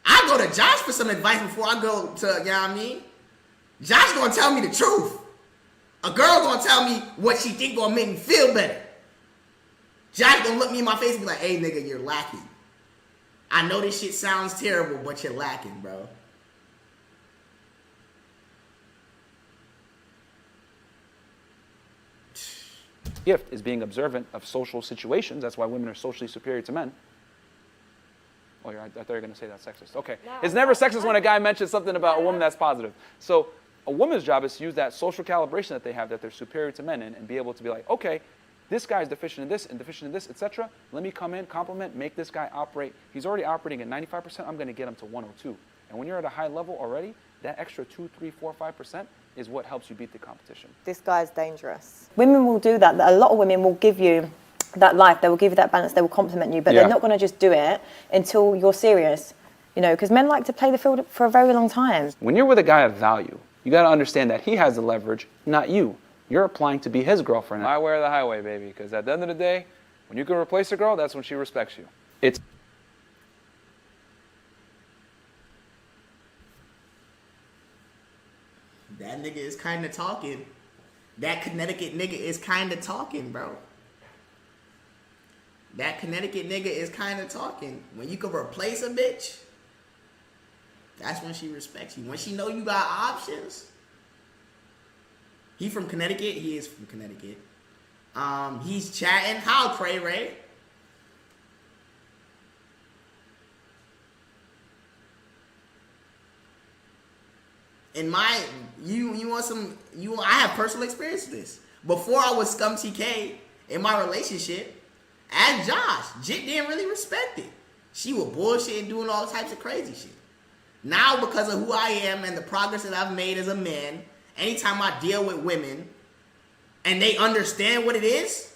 I go to Josh for some advice before I go to, you know what I mean? Josh gonna tell me the truth. A girl gonna tell me what she think gonna make me feel better. Josh gonna look me in my face and be like, hey nigga, you're lacking. I know this shit sounds terrible, but you're lacking, bro. Gift is being observant of social situations. That's why women are socially superior to men. Oh, I thought you were going to say that's sexist. Okay. No, it's never sexist when a guy mentions something about a woman that's positive. So a woman's job is to use that social calibration that they have, that they're superior to men in, and be able to be like, okay, this guy's deficient in this and deficient in this, etc. Let me come in, compliment, make this guy operate. He's already operating at 95%. I'm going to get him to 102. And when you're at a high level already, that extra 2, 3, 4, 5% is what helps you beat the competition. This guy's dangerous. Women will do that. A lot of women will give you that life. They will give you that balance. They will compliment you, but they're not going to just do it until you're serious. You know, because men like to play the field for a very long time. When you're with a guy of value, you got to understand that he has the leverage, not you. You're applying to be his girlfriend. My way or the highway, baby. Because at the end of the day, when you can replace a girl, that's when she respects you. It's that nigga is kind of talking. That Connecticut nigga is kind of talking, bro. That Connecticut nigga is kind of talking. When you can replace a bitch, that's when she respects you. When she know you got options. He from Connecticut? He is from Connecticut. He's chatting. How, Cray Ray? In my, you want some, I have personal experience with this. Before I was Scumtk in my relationship, as Josh, Jit didn't really respect it. She was bullshit and doing all types of crazy shit. Now, because of who I am and the progress that I've made as a man, anytime I deal with women and they understand what it is,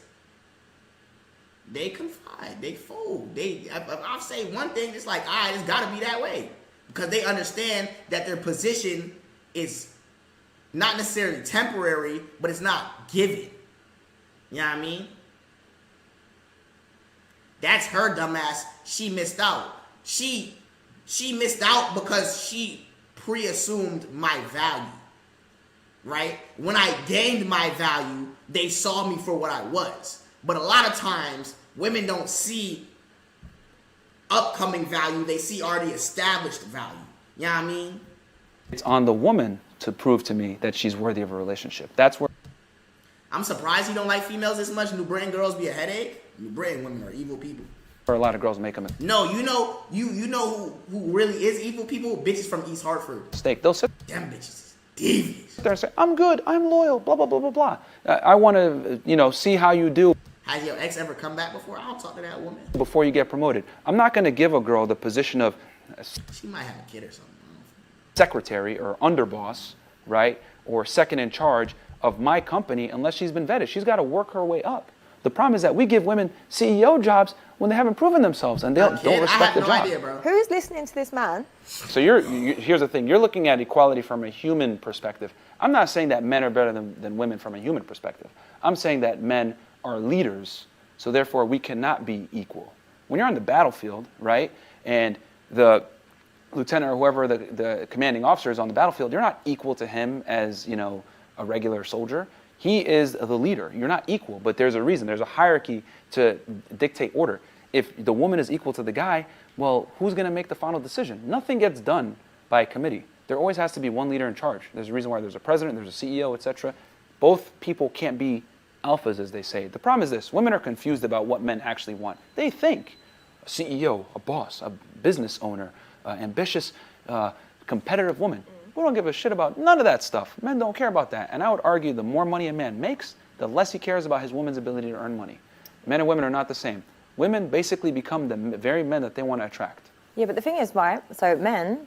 they confide, they fold. If I say one thing, it's like, all right, it's got to be that way. Because they understand that their position is not necessarily temporary, but it's not given. You know what I mean? That's her dumbass. She missed out. She missed out because she pre-assumed my value. Right? When I gained my value, they saw me for what I was. But a lot of times, women don't see upcoming value. They see already established value. You know what I mean? It's on the woman to prove to me that she's worthy of a relationship. That's where I'm surprised you don't like females this much. New Britain girls be a headache. New Britain women are evil people. a lot of girls make them No, you know who really is evil people? Bitches from East Hartford. mistake. They'll sit Them bitches is devious. there and say, I'm good, I'm loyal, blah, blah, blah, blah, blah. I want to, see how you do. Has your ex ever come back before? I don't talk to that woman. Before you get promoted. I'm not going to give a girl the position of She might have a kid or something. secretary or underboss, right? Or second in charge of my company unless she's been vetted. She's got to work her way up. The problem is that we give women CEO jobs when they haven't proven themselves and they don't respect the job. Idea, bro. Who's listening to this man? So here's the thing. You're looking at equality from a human perspective. I'm not saying that men are better than women from a human perspective. I'm saying that men are leaders, so therefore we cannot be equal. When you're on the battlefield, right, and the lieutenant or whoever the commanding officer is on the battlefield, you're not equal to him as, a regular soldier. He is the leader. You're not equal, but there's a reason. There's a hierarchy to dictate order. If the woman is equal to the guy, well, who's going to make the final decision? Nothing gets done by a committee. There always has to be one leader in charge. There's a reason why there's a president, there's a CEO, etc. Both people can't be alphas, as they say. The problem is this: women are confused about what men actually want. They think a CEO, a boss, a business owner, ambitious, competitive woman. We don't give a shit about none of that stuff. Men don't care about that. And I would argue the more money a man makes, the less he cares about his woman's ability to earn money. Men and women are not the same. Women basically become the very men that they want to attract. Yeah, but the thing is, right, so men,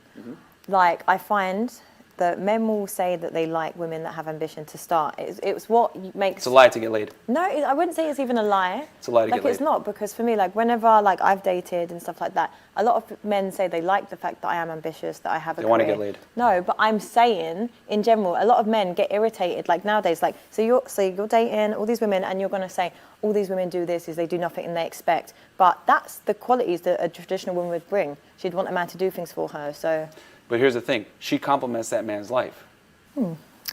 like, I find that men will say that they like women that have ambition to start. It's what makes... It's a lie to get laid. No, I wouldn't say it's even a lie. It's a lie to like, get laid. It's not, because for me, like, whenever, like, I've dated and stuff like that, a lot of men say they like the fact that I am ambitious, that I have a career. They want to get laid. No, but I'm saying, in general, a lot of men get irritated, like, nowadays, like, so you're dating all these women, and you're going to say, all these women do this, is they do nothing and they expect. But that's the qualities that a traditional woman would bring. She'd want a man to do things for her, so... But here's the thing. She complements that man's life.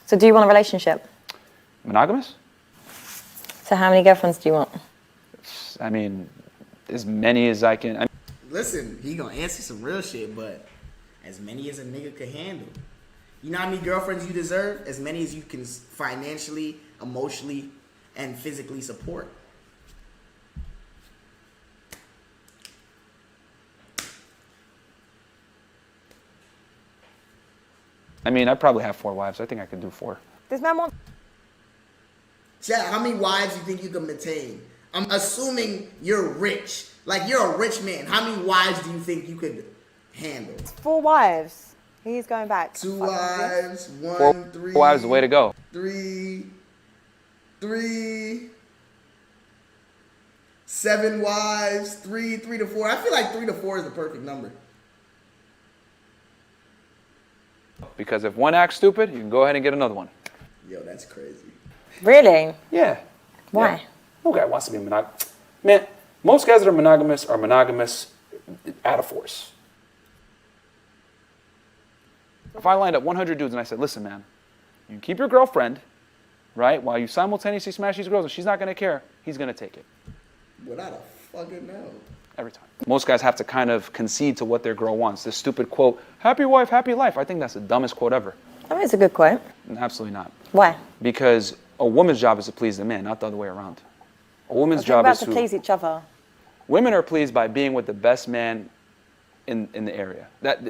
So do you want a relationship? Monogamous? So how many girlfriends do you want? I mean, as many as I can. Listen, he gonna answer some real shit, but as many as a nigga could handle. You know how many girlfriends you deserve? As many as you can financially, emotionally, and physically support. I mean, I probably have 4 wives. I think I could do 4. This man wants... Chat, how many wives you think you can maintain? I'm assuming you're rich. Like, you're a rich man. How many wives do you think you could handle? 4 wives. He's going back. 2 wives, 1, 4 3. 4 wives is the way to go. 3, 7 wives, 3 to 4. I feel like 3 to 4 is the perfect number. Because if one acts stupid, you can go ahead and get another one. Yo, that's crazy. Really? Yeah. Why? Yeah. No guy wants to be monogamous. Man, most guys that are monogamous out of force. If I lined up 100 dudes and I said, listen, man, you can keep your girlfriend, right, while you simultaneously smash these girls and she's not going to care, he's going to take it. Without a fucking know. Every time. Most guys have to kind of concede to what their girl wants. This stupid quote, happy wife, happy life. I think that's the dumbest quote ever. That is a good quote. Absolutely not. Why? Because a woman's job is to please the man, not the other way around. A woman's job is to please each other. Women are pleased by being with the best man in the area.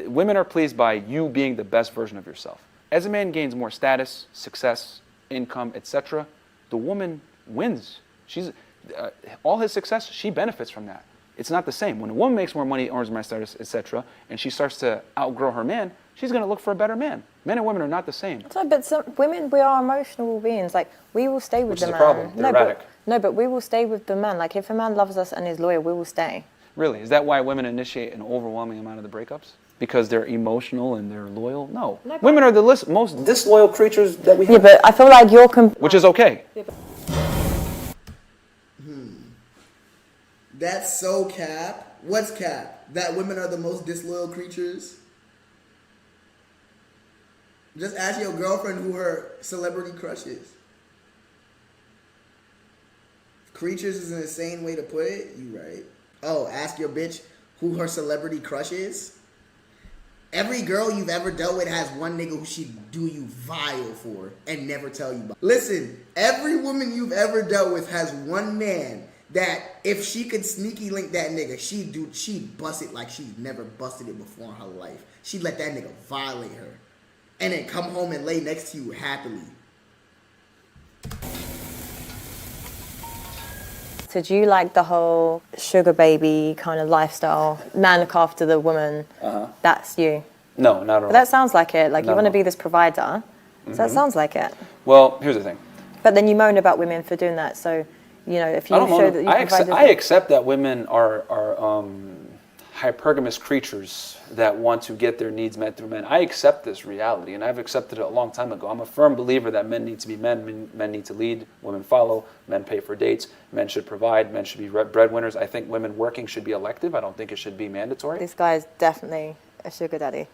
Women are pleased by you being the best version of yourself. As a man gains more status, success, income, etc., the woman wins. She's all his success, she benefits from that. It's not the same. When a woman makes more money, earns more status, etc., and she starts to outgrow her man, she's going to look for a better man. Men and women are not the same. So, but some women, we are emotional beings. Like, we will stay with the man. Which is a problem. They're erratic. But we will stay with the man. Like, if a man loves us and is loyal, we will stay. Really? Is that why women initiate an overwhelming amount of the breakups? Because they're emotional and they're loyal? No. Women are the most disloyal creatures that we have. Yeah, but I feel like you're... Which is okay. That's so cap. What's cap? That women are the most disloyal creatures? Just ask your girlfriend who her celebrity crush is. Creatures is an insane way to put it. You right. Oh, ask your bitch who her celebrity crush is? Every girl you've ever dealt with has one nigga who she do you vile for and never tell you about. Listen, every woman you've ever dealt with has one man that if she could sneaky link that nigga, she'd bust it like she's never busted it before in her life. She'd let that nigga violate her. And then come home and lay next to you happily. So do you like the whole sugar baby kind of lifestyle? Man look after the woman. That's you. No, not at all. But that sounds like it. Like, you want to all. be this provider. So that sounds like it. Well, here's the thing. But then you moan about women for doing that. So, you know, if you show that you provide... I accept that women are hypergamous creatures that want to get their needs met through men. I accept this reality, and I've accepted it a long time ago. I'm a firm believer that men need to be men, men need to lead, women follow, men pay for dates, men should provide, men should be breadwinners. I think women working should be elective. I don't think it should be mandatory. This guy is definitely a sugar daddy.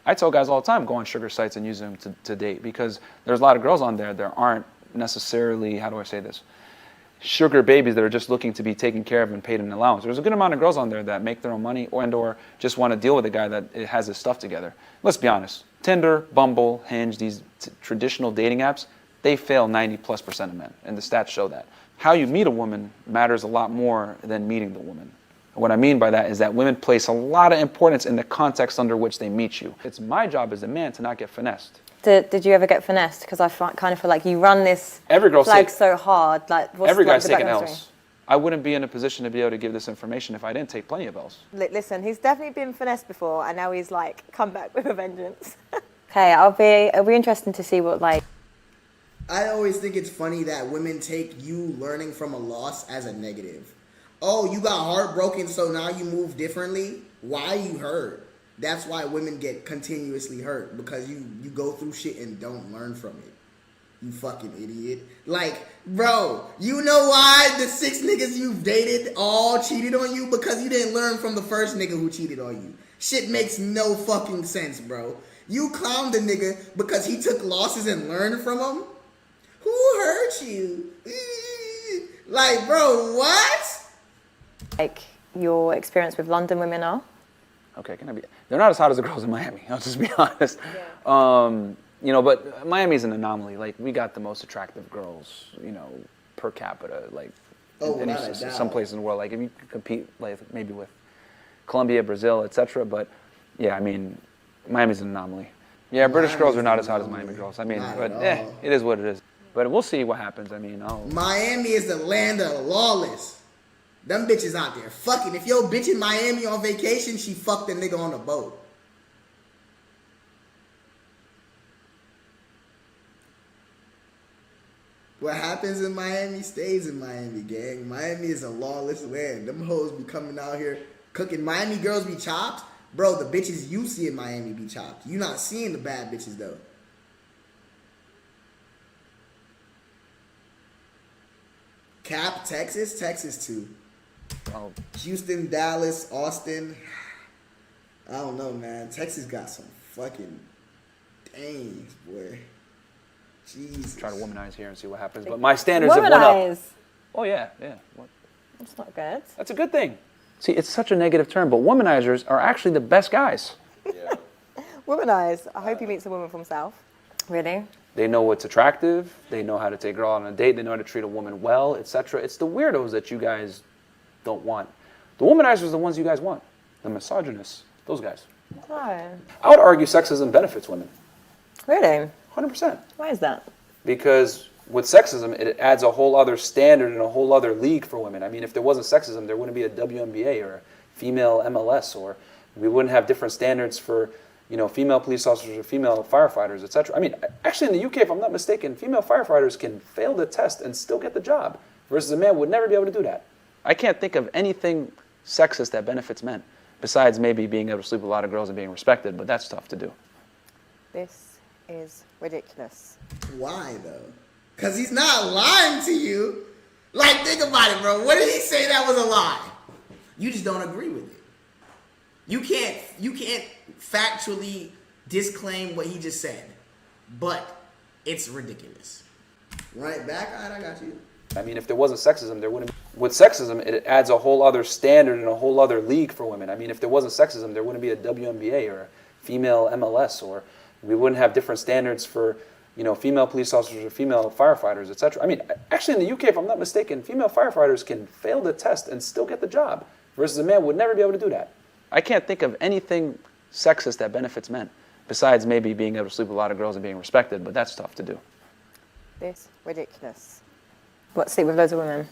I tell guys all the time, go on sugar sites and use them to date, because there's a lot of girls on there that aren't necessarily, how do I say this, sugar babies that are just looking to be taken care of and paid an allowance. There's a good amount of girls on there that make their own money or just want to deal with a guy that has his stuff together. Let's be honest. Tinder, Bumble, Hinge, these traditional dating apps, they fail 90+% of men, and the stats show that. How you meet a woman matters a lot more than meeting the woman. What I mean by that is that women place a lot of importance in the context under which they meet you. It's my job as a man to not get finessed. Did you ever get finessed? Because I kind of feel like you run this flag so hard. Like, every guy's taking L's. I wouldn't be in a position to be able to give this information if I didn't take plenty of L's. Listen, he's definitely been finessed before, and now he's like come back with a vengeance. Okay, it'll be interesting to see what like. I always think it's funny that women take you learning from a loss as a negative. Oh, you got heartbroken, so now you move differently? Why you hurt? That's why women get continuously hurt, because you go through shit and don't learn from it. You fucking idiot. Like, bro, you know why the 6 niggas you've dated all cheated on you? Because you didn't learn from the first nigga who cheated on you. Shit makes no fucking sense, bro. You clowned the nigga because he took losses and learned from them? Who hurt you? Like, bro, what? Like your experience with London women are? Okay, they're not as hot as the girls in Miami, I'll just be honest. Yeah. You know, but Miami's an anomaly. Like, we got the most attractive girls, you know, per capita, like, some places in the world. Like, if you compete, like, maybe with Colombia, Brazil, etc. But, yeah, I mean, Miami's an anomaly. Yeah, British girls are not as hot as Miami girls. I mean, but, it is what it is. But we'll see what happens. I mean, Miami is the land of the lawless. Them bitches out there fucking. If your bitch in Miami on vacation, she fucked a nigga on a boat. What happens in Miami stays in Miami, gang. Miami is a lawless land. Them hoes be coming out here cooking. Miami girls be chopped. Bro, the bitches you see in Miami be chopped. You not seeing the bad bitches, though. Cap, Texas? Texas, too. Oh. Houston, Dallas, Austin. I don't know, man. Texas got some fucking dang, boy. Jesus. Try to womanize here and see what happens. But my standards have went up. Oh, yeah. What? That's not good. That's a good thing. See, it's such a negative term, but womanizers are actually the best guys. Yeah. Womanize. I hope he meets a woman from South. Really? They know what's attractive. They know how to take a girl on a date. They know how to treat a woman well, etc. It's the weirdos that you guys don't want. The womanizers are the ones you guys want. The misogynists. Those guys. Oh. I would argue sexism benefits women. Really? 100%. Why is that? Because with sexism, it adds a whole other standard and a whole other league for women. I mean, if there wasn't sexism, there wouldn't be a WNBA or a female MLS, or we wouldn't have different standards for, you know, female police officers or female firefighters, etc. I mean, actually in the UK, if I'm not mistaken, female firefighters can fail the test and still get the job, versus a man would never be able to do that. I can't think of anything sexist that benefits men, besides maybe being able to sleep with a lot of girls and being respected, but that's tough to do. This is ridiculous. Why, though? Because he's not lying to you. Like, think about it, bro. What did he say that was a lie? You just don't agree with it. You can't factually disclaim what he just said. But it's ridiculous. Right back? All right, I got you. I mean, if there wasn't sexism, there wouldn't be. With sexism, it adds a whole other standard and a whole other league for women. I mean, if there wasn't sexism, there wouldn't be a WNBA or a female MLS, or we wouldn't have different standards for, you know, female police officers or female firefighters, etc. I mean, actually in the UK, if I'm not mistaken, female firefighters can fail the test and still get the job, versus a man would never be able to do that. I can't think of anything sexist that benefits men, besides maybe being able to sleep with a lot of girls and being respected, but that's tough to do. This ridiculous. What, sleep with loads of women?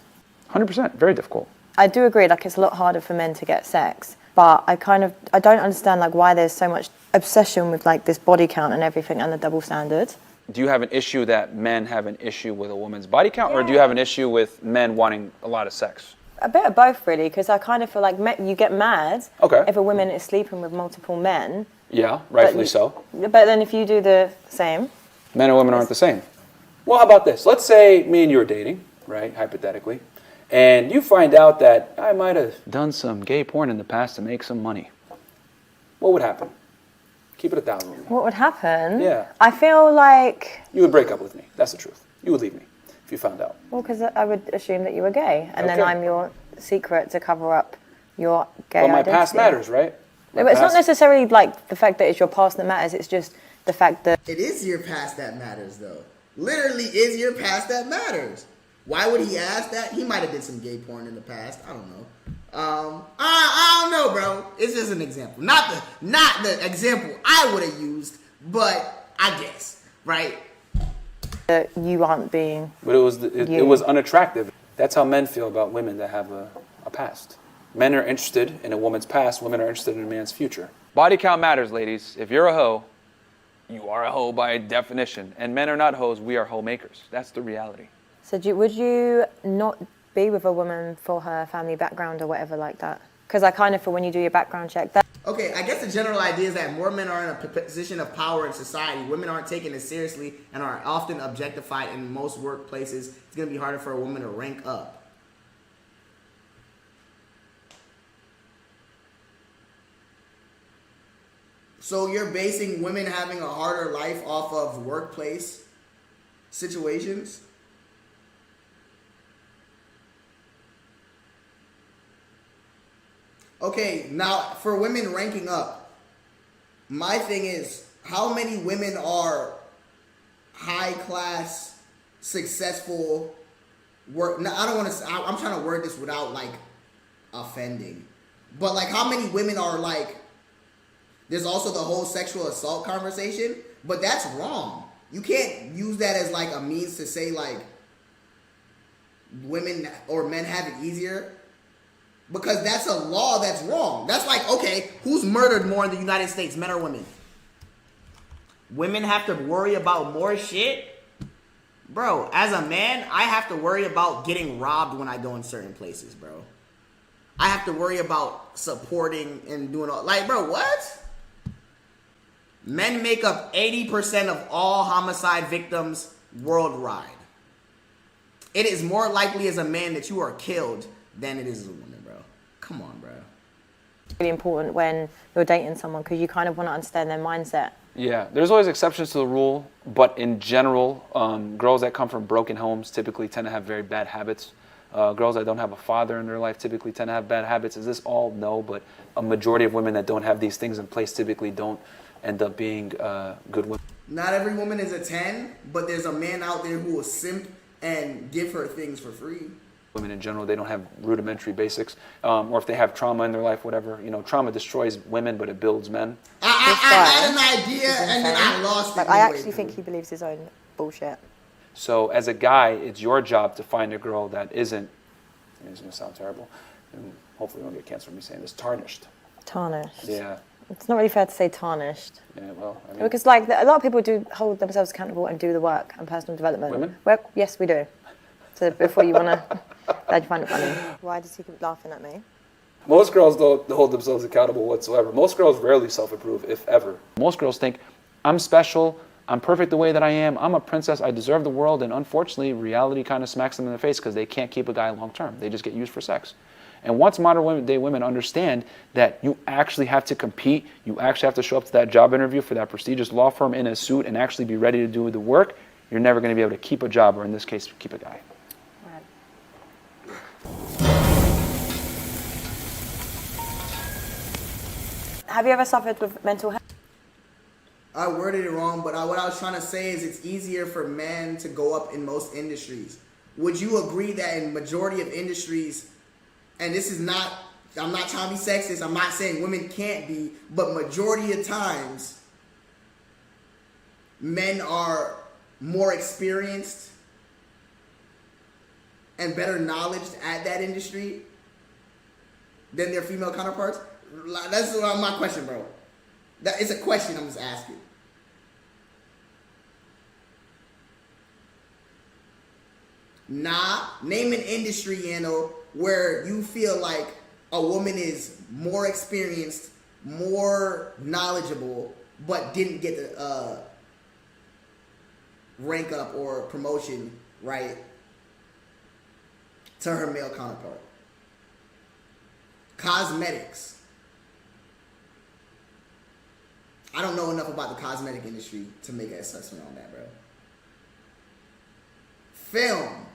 100%, very difficult. I do agree, like, it's a lot harder for men to get sex, but I don't understand, like, why there's so much obsession with, like, this body count and everything and the double standard. Do you have an issue that men have an issue with a woman's body count, or do you have an issue with men wanting a lot of sex? A bit of both, really, because I kind of feel like you get mad if a woman is sleeping with multiple men. Yeah, rightfully so. But then if you do the same. Men and women aren't the same. Well, how about this? Let's say me and you are dating, right, hypothetically, and you find out that I might have done some gay porn in the past to make some money. What would happen? Keep it 1,000 with me. What would happen? Yeah. I feel like... You would break up with me. That's the truth. You would leave me if you found out. Well, because I would assume that you were gay, and then I'm your secret to cover up your gay identity. Well, my past matters, right? But it's not necessarily like the fact that it's your past that matters, it's just the fact that... It is your past that matters, though. Literally, is your past that matters. Why would he ask that? He might have did some gay porn in the past. I don't know. I don't know, bro. It's just an example. Not the example I would have used, but I guess, right? You aren't being. But it was unattractive. That's how men feel about women that have a past. Men are interested in a woman's past. Women are interested in a man's future. Body count matters, ladies. If you're a hoe, you are a hoe by definition. And men are not hoes. We are hoe makers. That's the reality. So would you not be with a woman for her family background or whatever like that? Because I kind of feel when you do your background check, Okay, I guess the general idea is that more men are in a position of power in society. Women aren't taken as seriously and are often objectified in most workplaces. It's going to be harder for a woman to rank up. So you're basing women having a harder life off of workplace situations? Okay, now for women ranking up, my thing is, how many women are high class, successful, now, I don't want to, I'm trying to word this without like offending, but like how many women are like, there's also the whole sexual assault conversation, but that's wrong. You can't use that as like a means to say like women or men have it easier. Because that's a law that's wrong. That's like, okay, who's murdered more in the United States, men or women? Women have to worry about more shit? Bro, as a man, I have to worry about getting robbed when I go in certain places, bro. I have to worry about supporting and doing all, like, bro, what? Men make up 80% of all homicide victims worldwide. It is more likely as a man that you are killed than it is as a woman. Come on, bro. It's really important when you're dating someone because you kind of want to understand their mindset. Yeah, there's always exceptions to the rule, but in general, girls that come from broken homes typically tend to have very bad habits. Girls that don't have a father in their life typically tend to have bad habits. Is this all? No, but a majority of women that don't have these things in place typically don't end up being good women. Not every woman is a 10, but there's a man out there who will simp and give her things for free. Women in general, they don't have rudimentary basics, or if they have trauma in their life, whatever. You know, trauma destroys women, but it builds men. I had an idea and then I lost it. I actually think he believes his own bullshit. So as a guy, it's your job to find a girl that isn't, it's going to sound terrible, and hopefully I don't get canceled for me saying this, tarnished. Tarnished. Yeah. It's not really fair to say tarnished. Yeah, well, I mean, because like a lot of people do hold themselves accountable and do the work and personal development. Women? Well, yes, we do. So before you want to, glad you find it funny. Why does he keep laughing at me? most girls don't hold themselves accountable whatsoever. Most girls rarely self-approve, if ever. Most girls think, I'm special, I'm perfect the way that I am, I'm a princess, I deserve the world, and unfortunately, reality kind of smacks them in the face because they can't keep a guy long term. They just get used for sex. And once modern day women understand that you actually have to compete, you actually have to show up to that job interview for that prestigious law firm in a suit and actually be ready to do the work, you're never going to be able to keep a job, or in this case, keep a guy. Have you ever suffered with mental health? I worded it wrong, but what I was trying to say is it's easier for men to go up in most industries. Would you agree that in majority of industries, and this is not, I'm not trying to be sexist, I'm not saying women can't be, but majority of times, men are more experienced and better knowledge at that industry than their female counterparts? That's my question, bro. It's a question I'm just asking. Nah, name an industry, Yano, where you feel like a woman is more experienced, more knowledgeable, but didn't get the rank up or promotion, right, to her male counterpart. Cosmetics. I don't know enough about the cosmetic industry to make an assessment on that, bro. Film.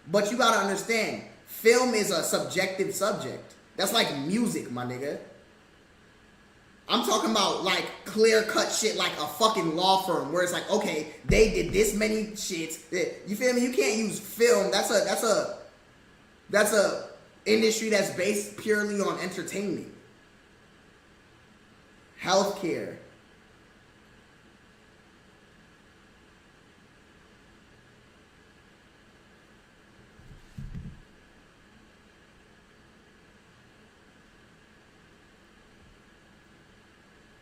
But you gotta understand, film is a subjective subject. That's like music, my nigga. I'm talking about like clear cut shit, like a fucking law firm where it's like, okay, they did this many shits. You feel me? You can't use film. That's a industry that's based purely on entertainment. Healthcare.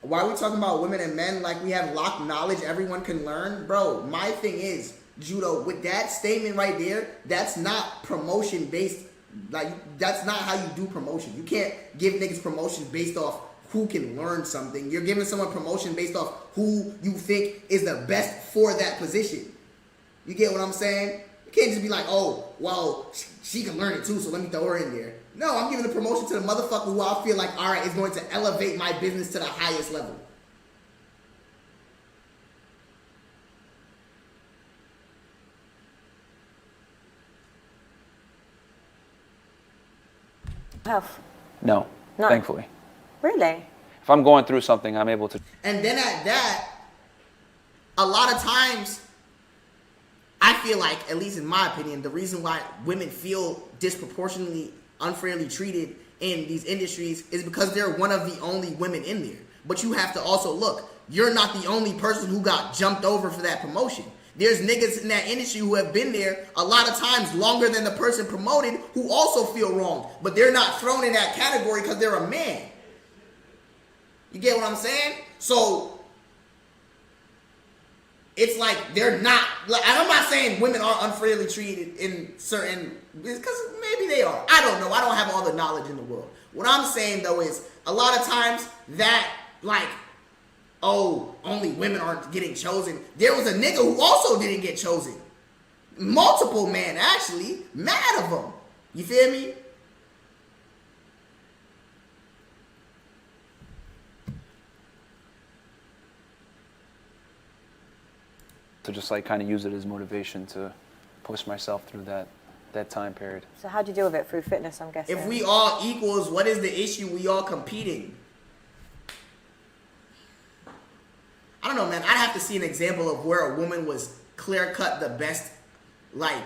Why are we talking about women and men like we have locked knowledge everyone can learn? Bro, my thing is, Judo, with that statement right there, that's not promotion based. Like, that's not how you do promotion. You can't give niggas promotion based off who can learn something. You're giving someone promotion based off who you think is the best for that position. You get what I'm saying? You can't just be like, oh, well, she can learn it too, so let me throw her in there. No, I'm giving the promotion to the motherfucker who I feel like, all right, is going to elevate my business to the highest level. Health. No, thankfully. Really? If I'm going through something, I'm able to. And then at that, a lot of times, I feel like, at least in my opinion, the reason why women feel disproportionately unfairly treated in these industries is because they're one of the only women in there. But you have to also look, you're not the only person who got jumped over for that promotion. There's niggas in that industry who have been there a lot of times longer than the person promoted who also feel wrong. But they're not thrown in that category because they're a man. You get what I'm saying? So it's like they're not, like, I'm not saying women are unfairly treated in certain, because maybe they are. I don't know. I don't have all the knowledge in the world. What I'm saying though is a lot of times that, like, oh, only women aren't getting chosen. There was a nigga who also didn't get chosen. Multiple men, actually. Mad of them. You feel me? To just like kind of use it as motivation to push myself through that time period. So how do you deal with it? Through fitness, I'm guessing. If we all equals, what is the issue? We all competing. I don't know, man. I'd have to see an example of where a woman was clear-cut the best, like,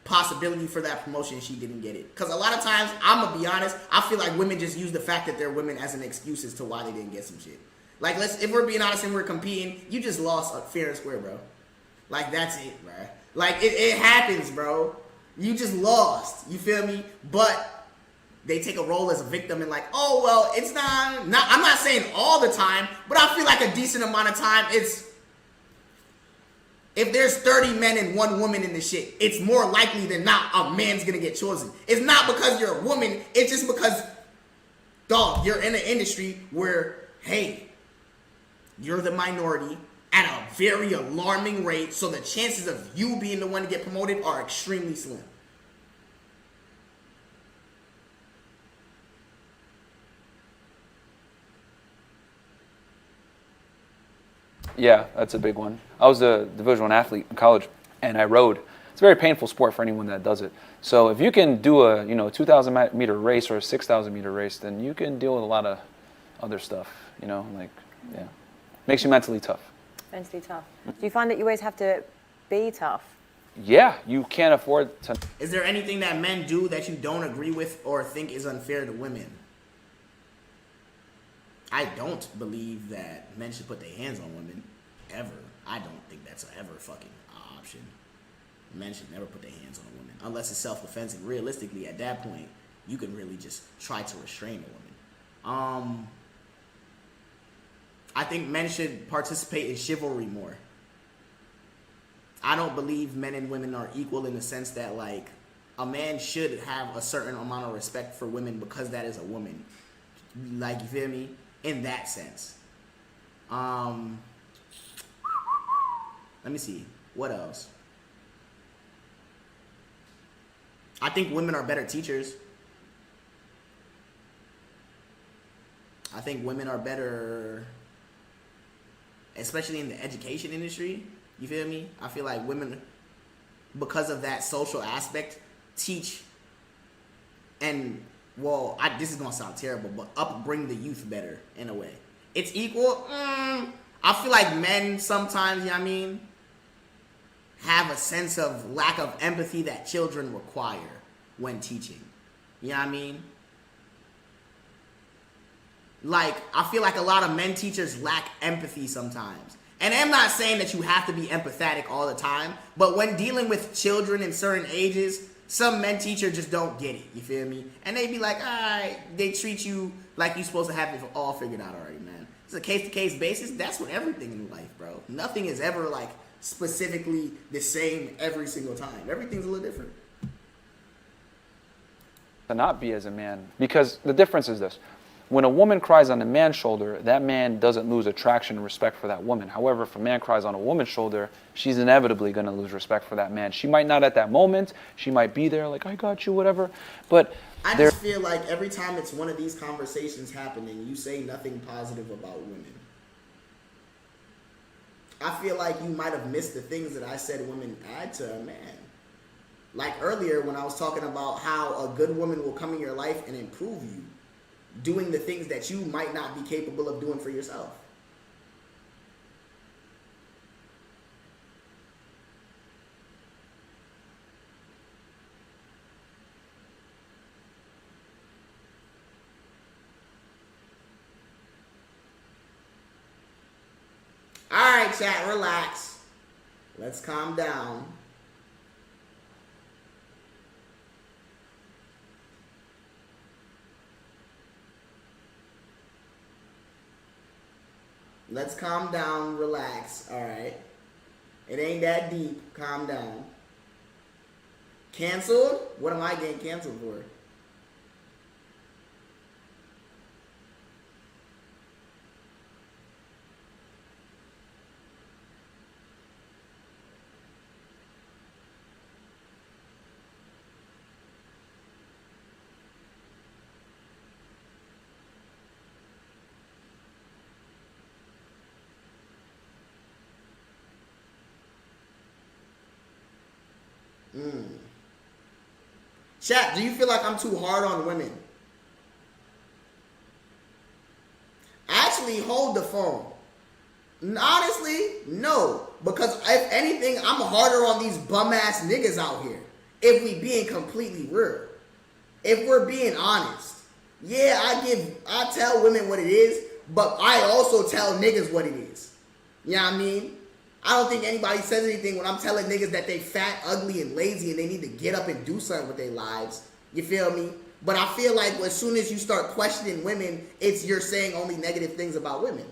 possibility for that promotion. She didn't get it. Because a lot of times, I'm going to be honest, I feel like women just use the fact that they're women as an excuse as to why they didn't get some shit. Like, if we're being honest and we're competing, you just lost fair and square, bro. Like, that's it, bro. Like, it happens, bro. You just lost. You feel me? But they take a role as a victim and like, oh, well, it's not, I'm not saying all the time, but I feel like a decent amount of time, it's, if there's 30 men and 1 woman in the shit, it's more likely than not a man's gonna get chosen. It's not because you're a woman, it's just because, dog, you're in an industry where, hey, you're the minority at a very alarming rate, so the chances of you being the one to get promoted are extremely slim. Yeah, that's a big one. I was a Division I athlete in college, and I rode. It's a very painful sport for anyone that does it. So if you can do a 2,000 meter race or a 6,000 meter race, then you can deal with a lot of other stuff. Makes you mentally tough. Mentally tough. Do you find that you always have to be tough? Yeah, you can't afford to. Is there anything that men do that you don't agree with or think is unfair to women? I don't believe that men should put their hands on women, ever. I don't think that's ever fucking option. Men should never put their hands on a woman, unless it's self-defense, and realistically, at that point, you can really just try to restrain a woman. I think men should participate in chivalry more. I don't believe men and women are equal in the sense that, like, a man should have a certain amount of respect for women because that is a woman. Like, you feel me? In that sense. Let me see. What else? I think women are better teachers. I think women are better, especially in the education industry. You feel me? I feel like women, because of that social aspect, teach and well, this is gonna sound terrible, but upbring the youth better in a way. It's equal. I feel like men sometimes, you know what I mean, have a sense of lack of empathy that children require when teaching. You know what I mean? Like, I feel like a lot of men teachers lack empathy sometimes. And I'm not saying that you have to be empathetic all the time, but when dealing with children in certain ages, some men teachers just don't get it, you feel me? And they be like, alright, they treat you like you're supposed to have it all figured out already, man. It's a case-to-case basis. That's what everything in life, bro. Nothing is ever, like, specifically the same every single time. Everything's a little different. To not be as a man, because the difference is this. When a woman cries on a man's shoulder, that man doesn't lose attraction and respect for that woman. However, if a man cries on a woman's shoulder, she's inevitably going to lose respect for that man. She might not at that moment. She might be there like, I got you, whatever. But I just feel like every time it's one of these conversations happening, you say nothing positive about women. I feel like you might have missed the things that I said women add to a man. Like earlier when I was talking about how a good woman will come in your life and improve you, doing the things that you might not be capable of doing for yourself. All right, chat, relax. Let's calm down. Let's calm down, relax, all right? It ain't that deep, calm down. Canceled? What am I getting canceled for? Chat, do you feel like I'm too hard on women? Actually, hold the phone. Honestly, no. Because if anything, I'm harder on these bum-ass niggas out here. If we being completely real. If we're being honest. Yeah, I tell women what it is, but I also tell niggas what it is. You know what I mean? I don't think anybody says anything when I'm telling niggas that they fat, ugly, and lazy and they need to get up and do something with their lives. You feel me? But I feel like as soon as you start questioning women, you're saying only negative things about women.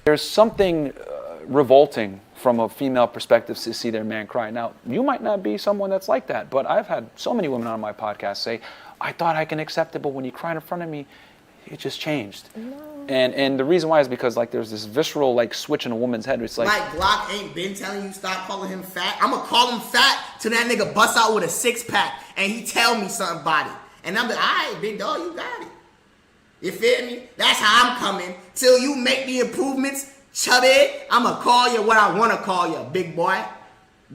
There's something revolting from a female perspective to see their man cry. Now, you might not be someone that's like that, but I've had so many women on my podcast say, I thought I can accept it, but when you cried in front of me, it just changed. No. And the reason why is because like there's this visceral like switch in a woman's head. It's like Glock ain't been telling you stop calling him fat. I'm gonna call him fat till that nigga bust out with a 6-pack and he tell me something about it. And I'm like, all right, big dog, you got it. You feel me? That's how I'm coming. Till you make the improvements, chubby, I'm gonna call you what I wanna call you, big boy,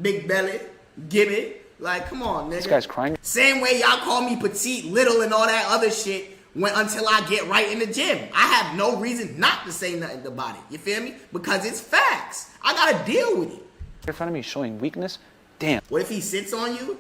big belly, gibby. Like, come on, nigga. This guy's crying. Same way y'all call me petite, little, and all that other shit until I get right in the gym. I have no reason not to say nothing about it. You feel me? Because it's facts. I gotta deal with it. In front of me showing weakness? Damn. What if he sits on you?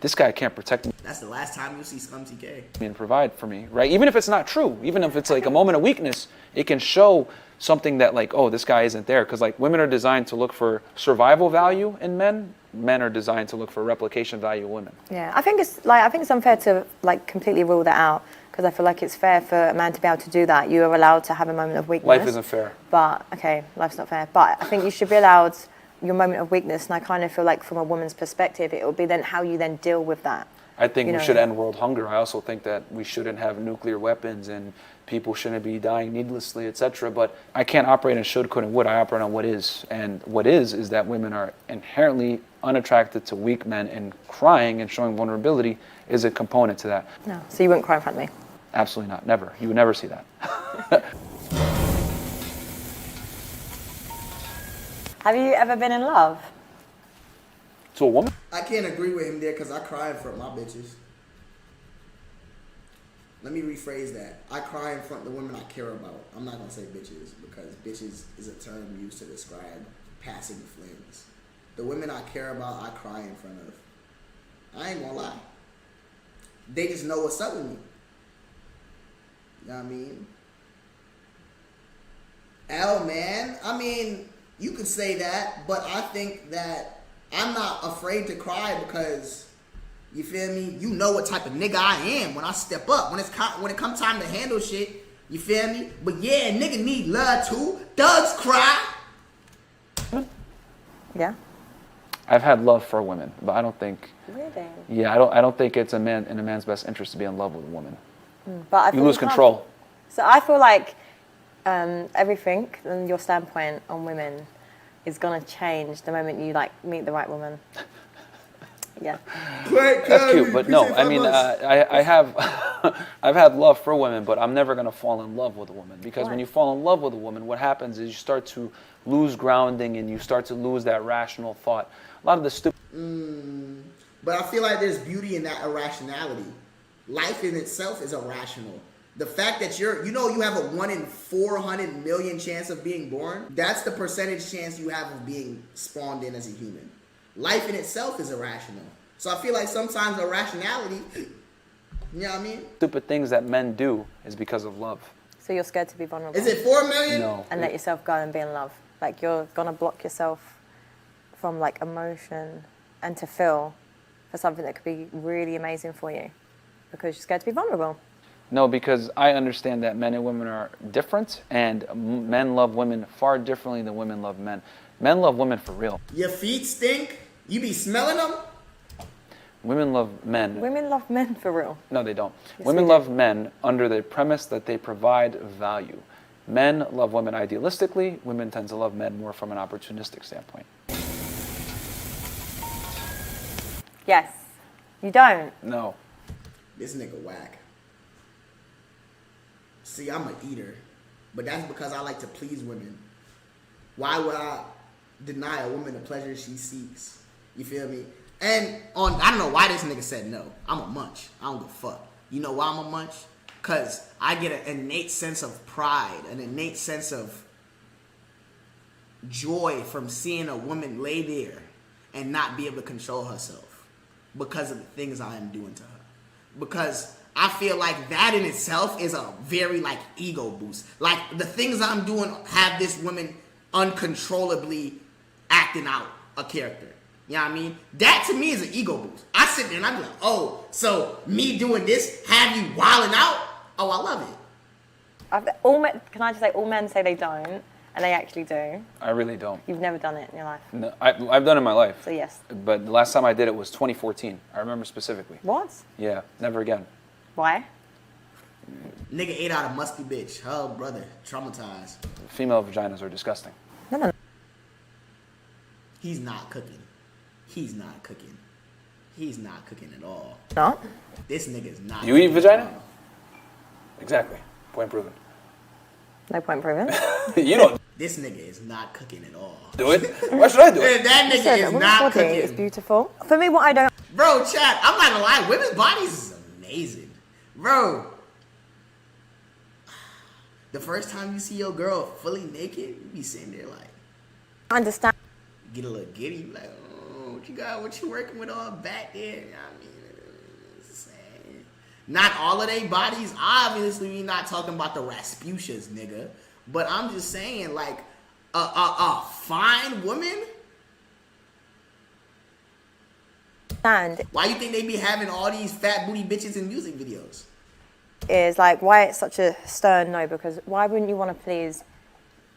This guy can't protect me. That's the last time you'll see Scumtk. And provide for me, right? Even if it's not true, even if it's like a moment of weakness, it can show something that like, oh, this guy isn't there. Because like women are designed to look for survival value in men. Men are designed to look for replication value in women. Yeah, I think it's unfair to like completely rule that out. Because I feel like it's fair for a man to be able to do that. You are allowed to have a moment of weakness. Life isn't fair. But, okay, life's not fair. But I think you should be allowed your moment of weakness. And I kind of feel like from a woman's perspective, it will be then how you then deal with that. I think we should end world hunger. I also think that we shouldn't have nuclear weapons and people shouldn't be dying needlessly, etc. But I can't operate on should, could, and would. I operate on what is. And what is that women are inherently unattracted to weak men, and crying and showing vulnerability is a component to that. No, so you wouldn't cry in front of me? Absolutely not. Never. You would never see that. Have you ever been in love? To a woman? I can't agree with him there because I cry in front of my bitches. Let me rephrase that. I cry in front of the women I care about. I'm not going to say bitches because bitches is a term used to describe passing flings. The women I care about, I cry in front of. I ain't going to lie. They just know what's up with me. You know what I mean? Man, I mean, you could say that, but I think that I'm not afraid to cry because, you feel me? You know what type of nigga I am when I step up. When it comes time to handle shit, you feel me? But yeah, nigga need love too. Thugs cry. Yeah. I've had love for women, but I don't think. Really? Yeah, I don't think it's in a man's best interest to be in love with a woman. But I You lose control. So I feel like everything and your standpoint on women is gonna change the moment you like meet the right woman. Yeah. That's cute, but no, I mean, I have, I've had love for women, but I'm never gonna fall in love with a woman because when you fall in love with a woman, what happens is you start to lose grounding and you start to lose that rational thought. A lot of the stupid. But I feel like there's beauty in that irrationality. Life in itself is irrational. The fact that you have a 1 in 400 million chance of being born, that's the percentage chance you have of being spawned in as a human. Life in itself is irrational. So I feel like sometimes irrationality, you know what I mean? Stupid things that men do is because of love. So you're scared to be vulnerable. Is it 4 million? No. And let yourself go and be in love. Like you're gonna block yourself from like emotion and to feel for something that could be really amazing for you because you're scared to be vulnerable. No, because I understand that men and women are different, and men love women far differently than women love men. Men love women for real. Your feet stink? You be smelling them? Women love men. Women love men for real. No, they don't. Yes, Women we do. love men under the premise that they provide value. Men love women idealistically. Women tend to love men more from an opportunistic standpoint. Yes. You don't. No. This nigga whack. See, I'm an eater, but that's because I like to please women. Why would I deny a woman the pleasure she seeks? You feel me? And I don't know why this nigga said no. I'm a munch. I don't give a fuck. You know why I'm a munch? Because I get an innate sense of pride, an innate sense of joy from seeing a woman lay there and not be able to control herself because of the things I am doing to her. Because I feel like that in itself is a very like ego boost. Like the things I'm doing have this woman uncontrollably acting out a character. You know what I mean? That to me is an ego boost. I sit there and I'm like, oh, so me doing this have you wilding out? Oh, I love it. Can I just say all men say they don't, and they actually do. I really don't. You've never done it in your life. No, I've done it in my life. So yes. But the last time I did it was 2014. I remember specifically. What? Yeah, never again. Why? Nigga ate out a musky bitch. Oh, brother. Traumatized. Female vaginas are disgusting. No. He's not cooking. He's not cooking. He's not cooking at all. No. This nigga is not. You eat vagina? Exactly. Point proven. No point proven. You don't This nigga is not cooking at all. do it. Why should I do it? That nigga Listen, a is woman's not body cooking. is beautiful. For me, what I don't. Bro, chat, I'm not gonna lie, women's bodies is amazing. Bro, the first time you see your girl fully naked, you be sitting there like, Understand. get a little giddy, you be like, oh, what you got, what you working with all back there? You know what I mean? It's insane. Not all of their bodies, obviously we not talking about the Rasputias, nigga. But I'm just saying, like, a fine woman? And Why you think they be having all these fat booty bitches in music videos? is like why it's such a stern no, because why wouldn't you want to please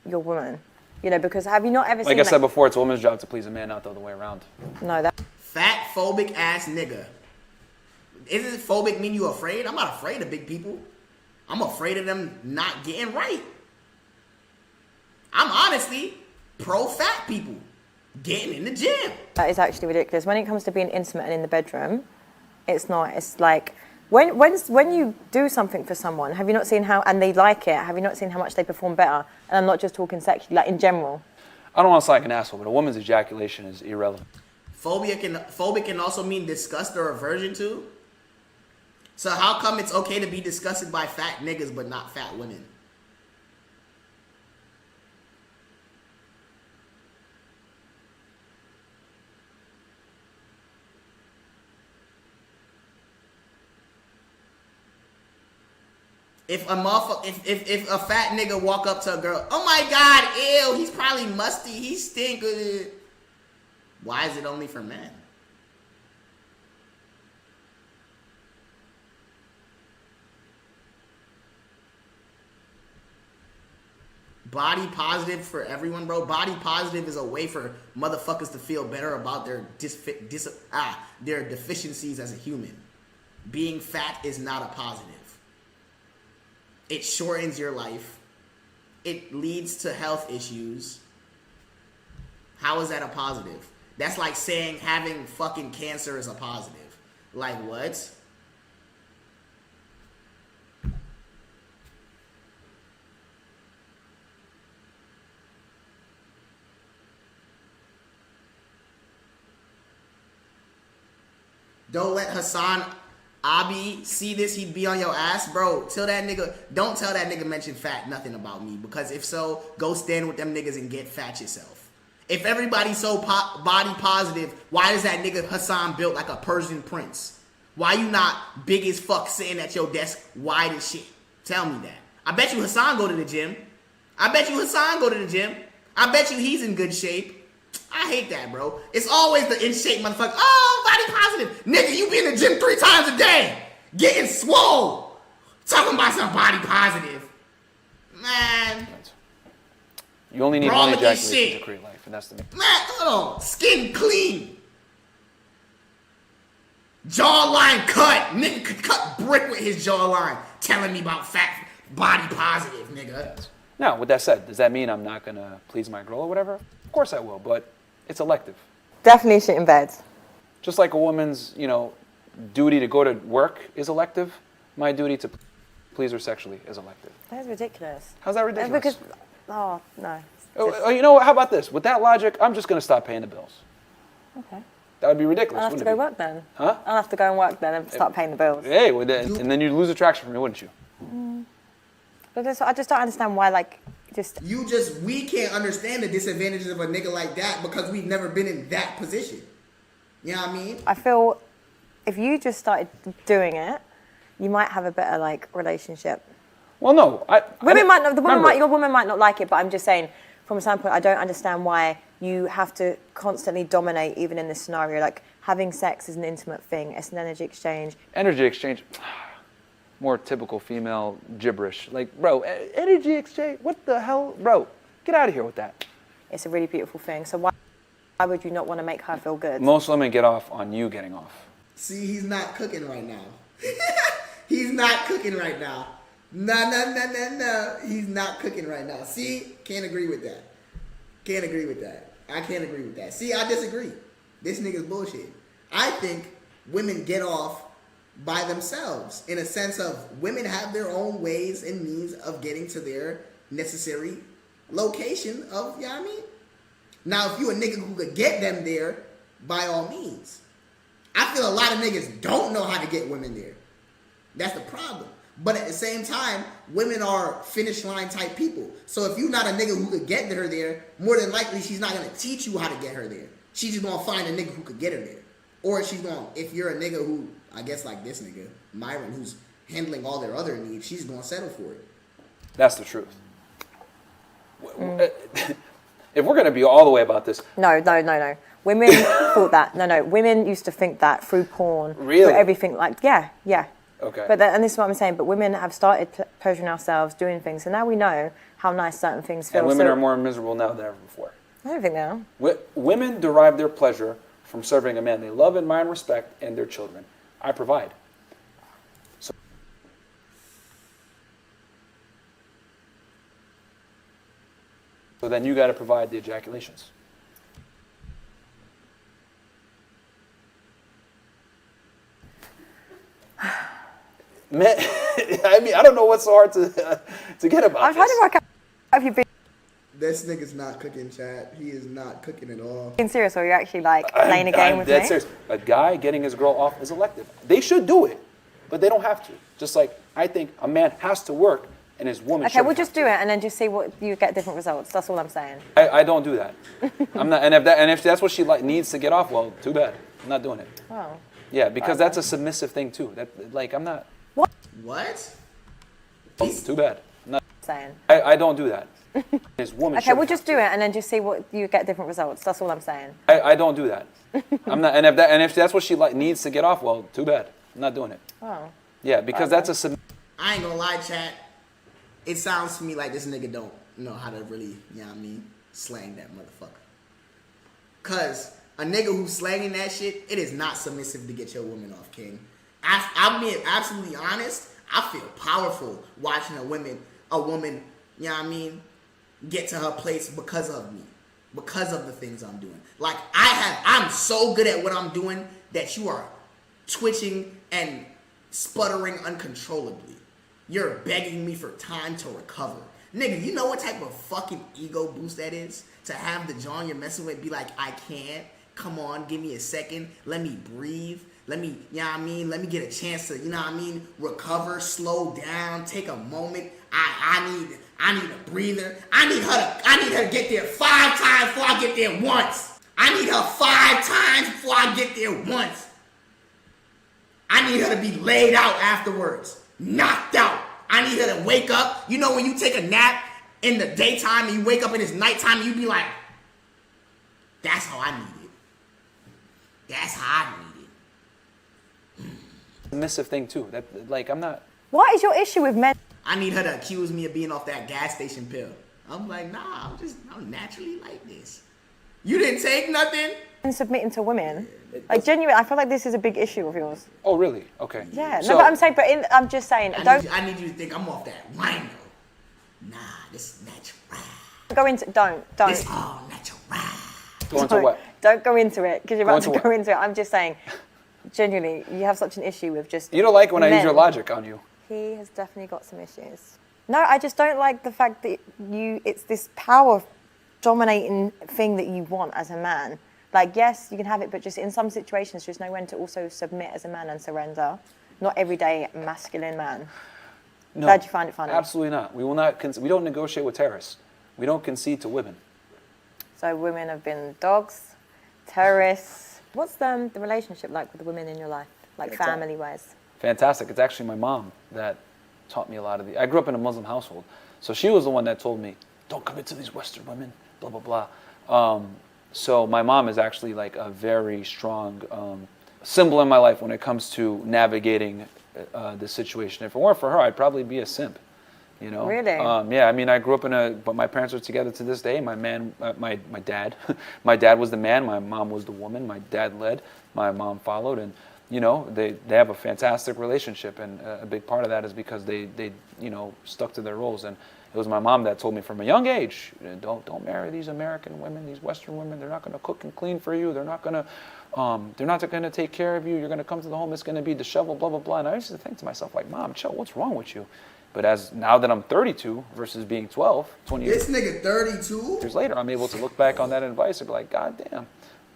your woman? You know, because have you not ever seen Like I said before, it's a woman's job to please a man, not the other way around. No, that Fat phobic ass nigga. Isn't phobic mean you afraid? I'm not afraid of big people. I'm afraid of them not getting right. I'm honestly pro fat people getting in the gym. is actually ridiculous. When it comes to being intimate and in the bedroom, it's not. It's like when you do something for someone, have you not seen how, and they like it, have you not seen how much they perform better? And I'm not just talking sexually, like in general. I don't want to sound like an asshole, but a woman's ejaculation is irrelevant. Phobic can also mean disgust or aversion to. So how come it's okay to be disgusted by fat niggas but not fat women? If a fat nigga walk up to a girl, oh my god, ew, he's probably musty, he stink. Why is it only for men? Body positive for everyone, bro. Body positive is a way for motherfuckers to feel better about their their deficiencies as a human. Being fat is not a positive. It shortens your life. It leads to health issues. How is that a positive? That's like saying having fucking cancer is a positive. Like what? Don't let Hassan Abi see this, he'd be on your ass, bro. Don't tell that nigga mention fat nothing about me, because if so, go stand with them niggas and get fat yourself. If everybody's so body positive, why is that nigga Hassan built like a Persian prince? Why you not big as fuck sitting at your desk wide as shit? Tell me that. I bet you Hassan go to the gym. I bet you he's in good shape. I hate that, bro. It's always the in shape motherfucker. Oh, body positive. Nigga, you be in the gym 3 times a day. Getting swole. Talking about some body positive. Man. You only need one ejaculation to create life, and that's the main. Man, hold on. Skin clean. Jawline cut. Nigga could cut brick with his jawline. Telling me about fat body positive, nigga. Now, with that said, does that mean I'm not going to please my girl or whatever? Of course I will, but it's elective. Definitely shit in bed. Just like a woman's, duty to go to work is elective, my duty to please her sexually is elective. That's ridiculous. How's that ridiculous? Because, no. You know what? How about this? With that logic, I'm just going to stop paying the bills. Okay. That would be ridiculous, I'll have to go work then. Huh? I'll have to go and work then and start paying the bills. Hey, and then you'd lose attraction from me, wouldn't you? But I just don't understand why, we can't understand the disadvantages of a nigga like that because we've never been in that position. You know what I mean? I feel if you just started doing it, you might have a better, relationship. Well, no. Your woman might not like it, but I'm just saying, from a standpoint, I don't understand why you have to constantly dominate even in this scenario. Like, having sex is an intimate thing. It's an energy exchange. Energy exchange. More typical female gibberish. Bro, energy exchange? What the hell? Bro, get out of here with that. It's a really beautiful thing. So why would you not want to make her feel good? Most women get off on you getting off. See, he's not cooking right now. He's not cooking right now. No. He's not cooking right now. See, can't agree with that. I can't agree with that. See, I disagree. This nigga's bullshit. I think women get off by themselves, in a sense of women have their own ways and means of getting to their necessary location of, you know what I mean? Now, if you a nigga who could get them there, by all means. I feel a lot of niggas don't know how to get women there. That's the problem. But at the same time, women are finish line type people. So if you're not a nigga who could get her there, more than likely she's not going to teach you how to get her there. She's just going to find a nigga who could get her there. Or if you're a nigga who, I guess like this nigga, Myron, who's handling all their other needs, she's going to settle for it. That's the truth. If we're going to be all the way about this. No. Women thought that. No. Women used to think that through porn. Really? Through everything. Yeah. Okay. And this is what I'm saying. But women have started pleasuring ourselves, doing things. So now we know how nice certain things feel. And women are more miserable now than ever before. I don't think they are. Women derive their pleasure from serving a man they love, admire, and respect, and their children. I provide. So then you got to provide the ejaculations. Man, I mean, I don't know what's so hard to get about. I'm trying to work out if you've been. This nigga's not cooking, chat. He is not cooking at all. Being serious, or you're actually like playing a game with me? That's serious. A guy getting his girl off is elective. They should do it, but they don't have to. Just like I think a man has to work and his woman. Okay, we'll just do it and then just see what you get different results. That's all I'm saying. I don't do that. I'm not. And if that's what she needs to get off, well, too bad. I'm not doing it. Oh. Yeah, because that's a submissive thing too. That like I'm not. What? Oh, too bad. I'm not saying. I don't do that. His woman. Okay, we'll just do it and then just see what you get different results. That's all I'm saying. I don't do that. I'm not. And if that's what she needs to get off, well, too bad. I'm not doing it. Oh. Yeah, because that's a. I ain't gonna lie, chat. It sounds to me like this nigga don't know how to really, you know what I mean, slang that motherfucker. Cause a nigga who's slanging that shit, it is not submissive to get your woman off, king. I'm being absolutely honest. I feel powerful watching a woman, you know what I mean, get to her place because of me, because of the things I'm doing. Like I'm so good at what I'm doing that you are twitching and sputtering uncontrollably. You're begging me for time to recover. Nigga, you know what type of fucking ego boost that is? To have the John you're messing with be like, I can't. Come on, give me a second. Let me breathe. Let me, you know what I mean? Let me get a chance to, you know what I mean? Recover, slow down, take a moment. I need a breather. I need her to get there 5 times before I get there once. I need her 5 times before I get there once. I need her to be laid out afterwards. Knocked out. I need her to wake up. You know when you take a nap in the daytime and you wake up and it's nighttime and you be like, that's how I need it. That's how I need it. Submissive thing too. That like I'm not. What is your issue with men? I need her to accuse me of being off that gas station pill. I'm like, nah, I'm naturally like this. You didn't take nothing? And submitting to women. Like genuinely, I feel like this is a big issue of yours. Oh really? Okay. Yeah. So, No, but I'm saying, I'm just saying, I need you to think I'm off that wine though. Nah, this is natural. Go into, don't. This all natural. Go into what? Don't go into it because you're about to into go what? into it. I'm just saying, genuinely, you have such an issue with just. You don't like when I use men. your logic on you. He has definitely got some issues. No, I just don't like the fact that it's this power dominating thing that you want as a man. Like, yes, you can have it, but just in some situations, just know when to also submit as a man and surrender. Not everyday masculine man. No, Glad you find it funny. Absolutely not. We will not. We don't negotiate with terrorists. We don't concede to women. So women have been dogs, terrorists. What's the relationship like with the women in your life, like family-wise? Fantastic. It's actually my mom that taught me a lot of I grew up in a Muslim household, so she was the one that told me, don't commit to these Western women, blah, blah, blah. So my mom is actually like a very strong symbol in my life when it comes to navigating this situation. If it weren't for her, I'd probably be a simp, you know? Really? Yeah, I mean, I grew up but my parents are together to this day. My dad, my dad was the man, my mom was the woman, my dad led, my mom followed, and you know, they have a fantastic relationship, and a big part of that is because they you know, stuck to their roles. And it was my mom that told me from a young age, don't marry these American women, these Western women. They're not going to cook and clean for you. They're not going to take care of you. You're going to come to the home, it's going to be disheveled, blah, blah, blah. And I used to think to myself, like, Mom, chill, what's wrong with you? But now that I'm 32 versus being 12, 20 years. This nigga 32? Years later, I'm able to look back on that advice and be like, God damn,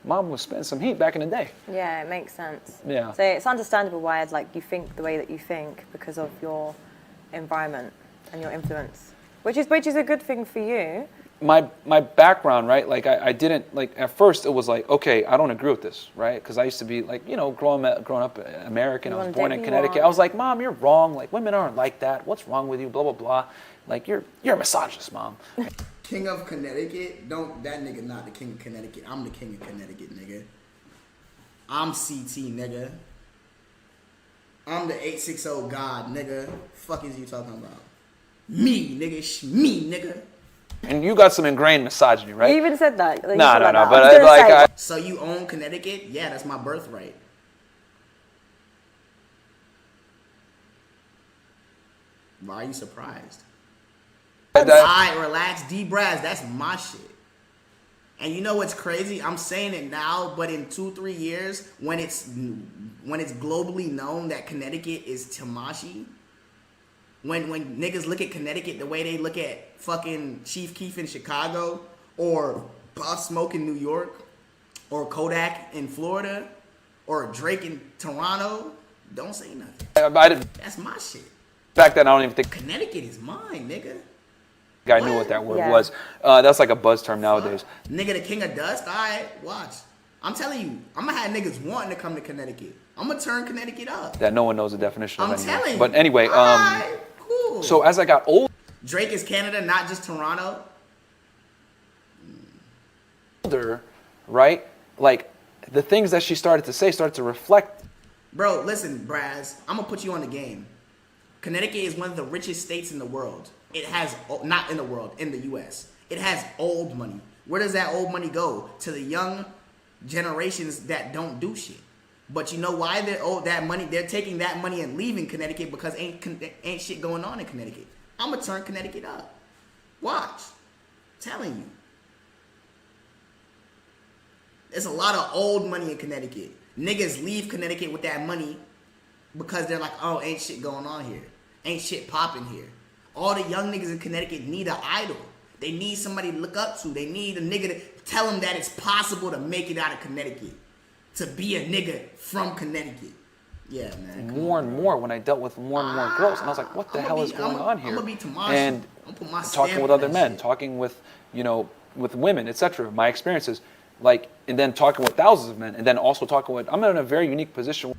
Mom was spitting some heat back in the day. Yeah, it makes sense. Yeah. So it's understandable why you think the way that you think because of your environment and your influence. Which is a good thing for you. My background, right? Like I didn't like at first. It was like, okay, I don't agree with this, right? Because I used to be like, you know, growing up American. I was born in Connecticut. I was like, Mom, you're wrong. Like women aren't like that. What's wrong with you? Blah blah blah. Like you're a misogynist, Mom. King of Connecticut? That nigga not the king of Connecticut. I'm the king of Connecticut, nigga. I'm CT, nigga. I'm the 860 God, nigga. Fuck is you talking about? Me, nigga. Me, nigga. And you got some ingrained misogyny, right? You even said that. No. But so you own Connecticut? Yeah, that's my birthright. Why are you surprised? Alright, relax. D-Braz, that's my shit. And you know what's crazy? I'm saying it now, but in 2-3 years, when it's globally known that Connecticut is Tamashi, When niggas look at Connecticut the way they look at fucking Chief Keef in Chicago, or Puff Smoke in New York, or Kodak in Florida, or Drake in Toronto, don't say nothing. That's my shit. Back then, I don't even think Connecticut is mine, nigga. I knew what that word was. That's like a buzz term nowadays. Nigga, the king of dust? Alright, watch. I'm telling you, I'm gonna have niggas wanting to come to Connecticut. I'm gonna turn Connecticut up. That no one knows the definition of I'm anymore. telling you. But anyway, Alright, cool. so as I got Drake is Canada, not just Toronto. older, right? Like, the things that she started to say started to reflect. Bro, listen, Braz, I'm gonna put you on the game. Connecticut is one of the richest states in the world. It has, not in the world, in the US. It has old money. Where does that old money go? To the young generations that don't do shit. But you know why they're taking that money and leaving Connecticut? Because ain't shit going on in Connecticut. I'm gonna turn Connecticut up. Watch. I'm telling you. There's a lot of old money in Connecticut. Niggas leave Connecticut with that money because they're like, oh, ain't shit going on here. Ain't shit popping here. All the young niggas in Connecticut need an idol. They need somebody to look up to. They need a nigga to tell them that it's possible to make it out of Connecticut. To be a nigga from Connecticut. Yeah, man. More and more when I dealt with more and more girls. And I was like, what the hell is going on here? I'm going to be Tomasha. And talking with other men, talking with, with women, etc. My experiences. Like, and then talking with thousands of men. And then also talking with, I'm in a very unique position.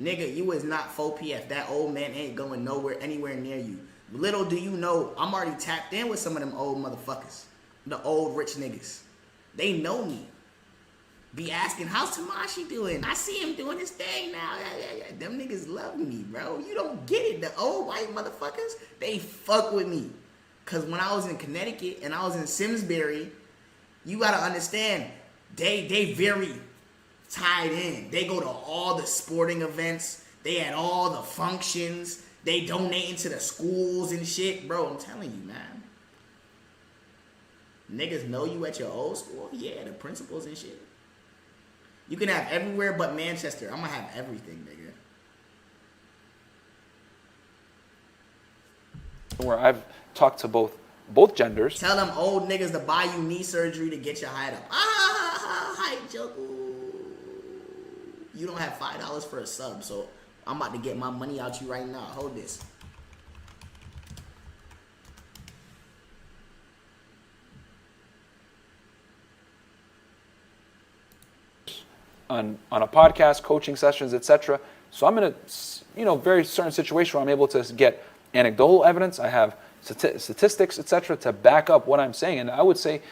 Nigga, you is not 4PF. That old man ain't going anywhere near you. Little do you know, I'm already tapped in with some of them old motherfuckers. The old rich niggas. They know me. Be asking, how's Tamashi doing? I see him doing his thing now. Yeah. Them niggas love me, bro. You don't get it. The old white motherfuckers, they fuck with me. Because when I was in Connecticut and I was in Simsbury, you got to understand, they very tied in. They go to all the sporting events. They at all the functions. They donating to the schools and shit. Bro, I'm telling you, man. Niggas know you at your old school. Yeah, the principals and shit. You can have everywhere but Manchester. I'm going to have everything, nigga. Where I've talked to both genders. Tell them old niggas to buy you knee surgery to get your height up. Height joke. You don't have $5 for a sub, so I'm about to get my money out you right now. Hold this. On a podcast, coaching sessions, etc. So I'm in a very certain situation where I'm able to get anecdotal evidence. I have statistics, etc. to back up what I'm saying. And I would say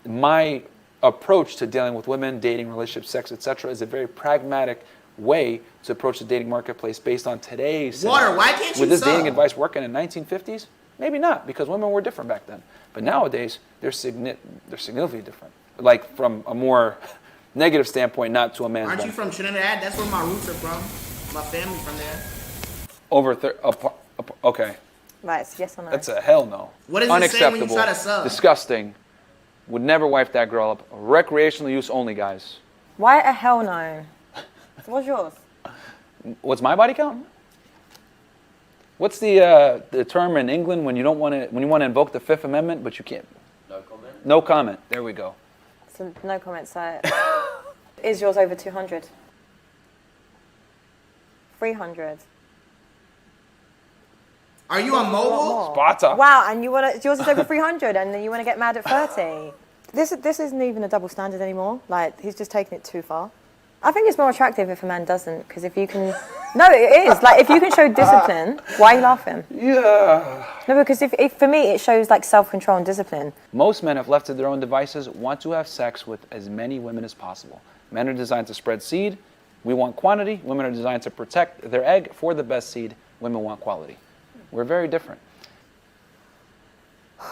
my approach to dealing with women, dating, relationships, sex, etc. is a very pragmatic way to approach the dating marketplace based on today's Water, why can't you Would this sub? dating advice work in the 1950s? Maybe not, because women were different back then. But nowadays, they're significantly different. Like from a more negative standpoint, not to a man's Aren't you benefit. from Trinidad? That's where my roots are from. My family from there. Okay. Right, it's yes or no. That's a hell no. What does it say when you try to sub? Disgusting. Would never wife that girl up. Recreational use only, guys. Why a hell no? What's yours? What's my body count? What's the term in England when you want to invoke the Fifth Amendment but you can't? No comment. No comment. There we go. So no comment. So is yours over 200? 300. Are you on mobile? Sparta. Wow, and yours is over 300, and then you want to get mad at 30. This isn't even a double standard anymore. Like, he's just taking it too far. I think it's more attractive if a man doesn't, because if you can... No, it is. Like, if you can show discipline, why are you laughing? Yeah. No, because if for me, it shows, like, self-control and discipline. Most men, if left to their own devices, want to have sex with as many women as possible. Men are designed to spread seed. We want quantity. Women are designed to protect their egg for the best seed. Women want quality. We're very different. Do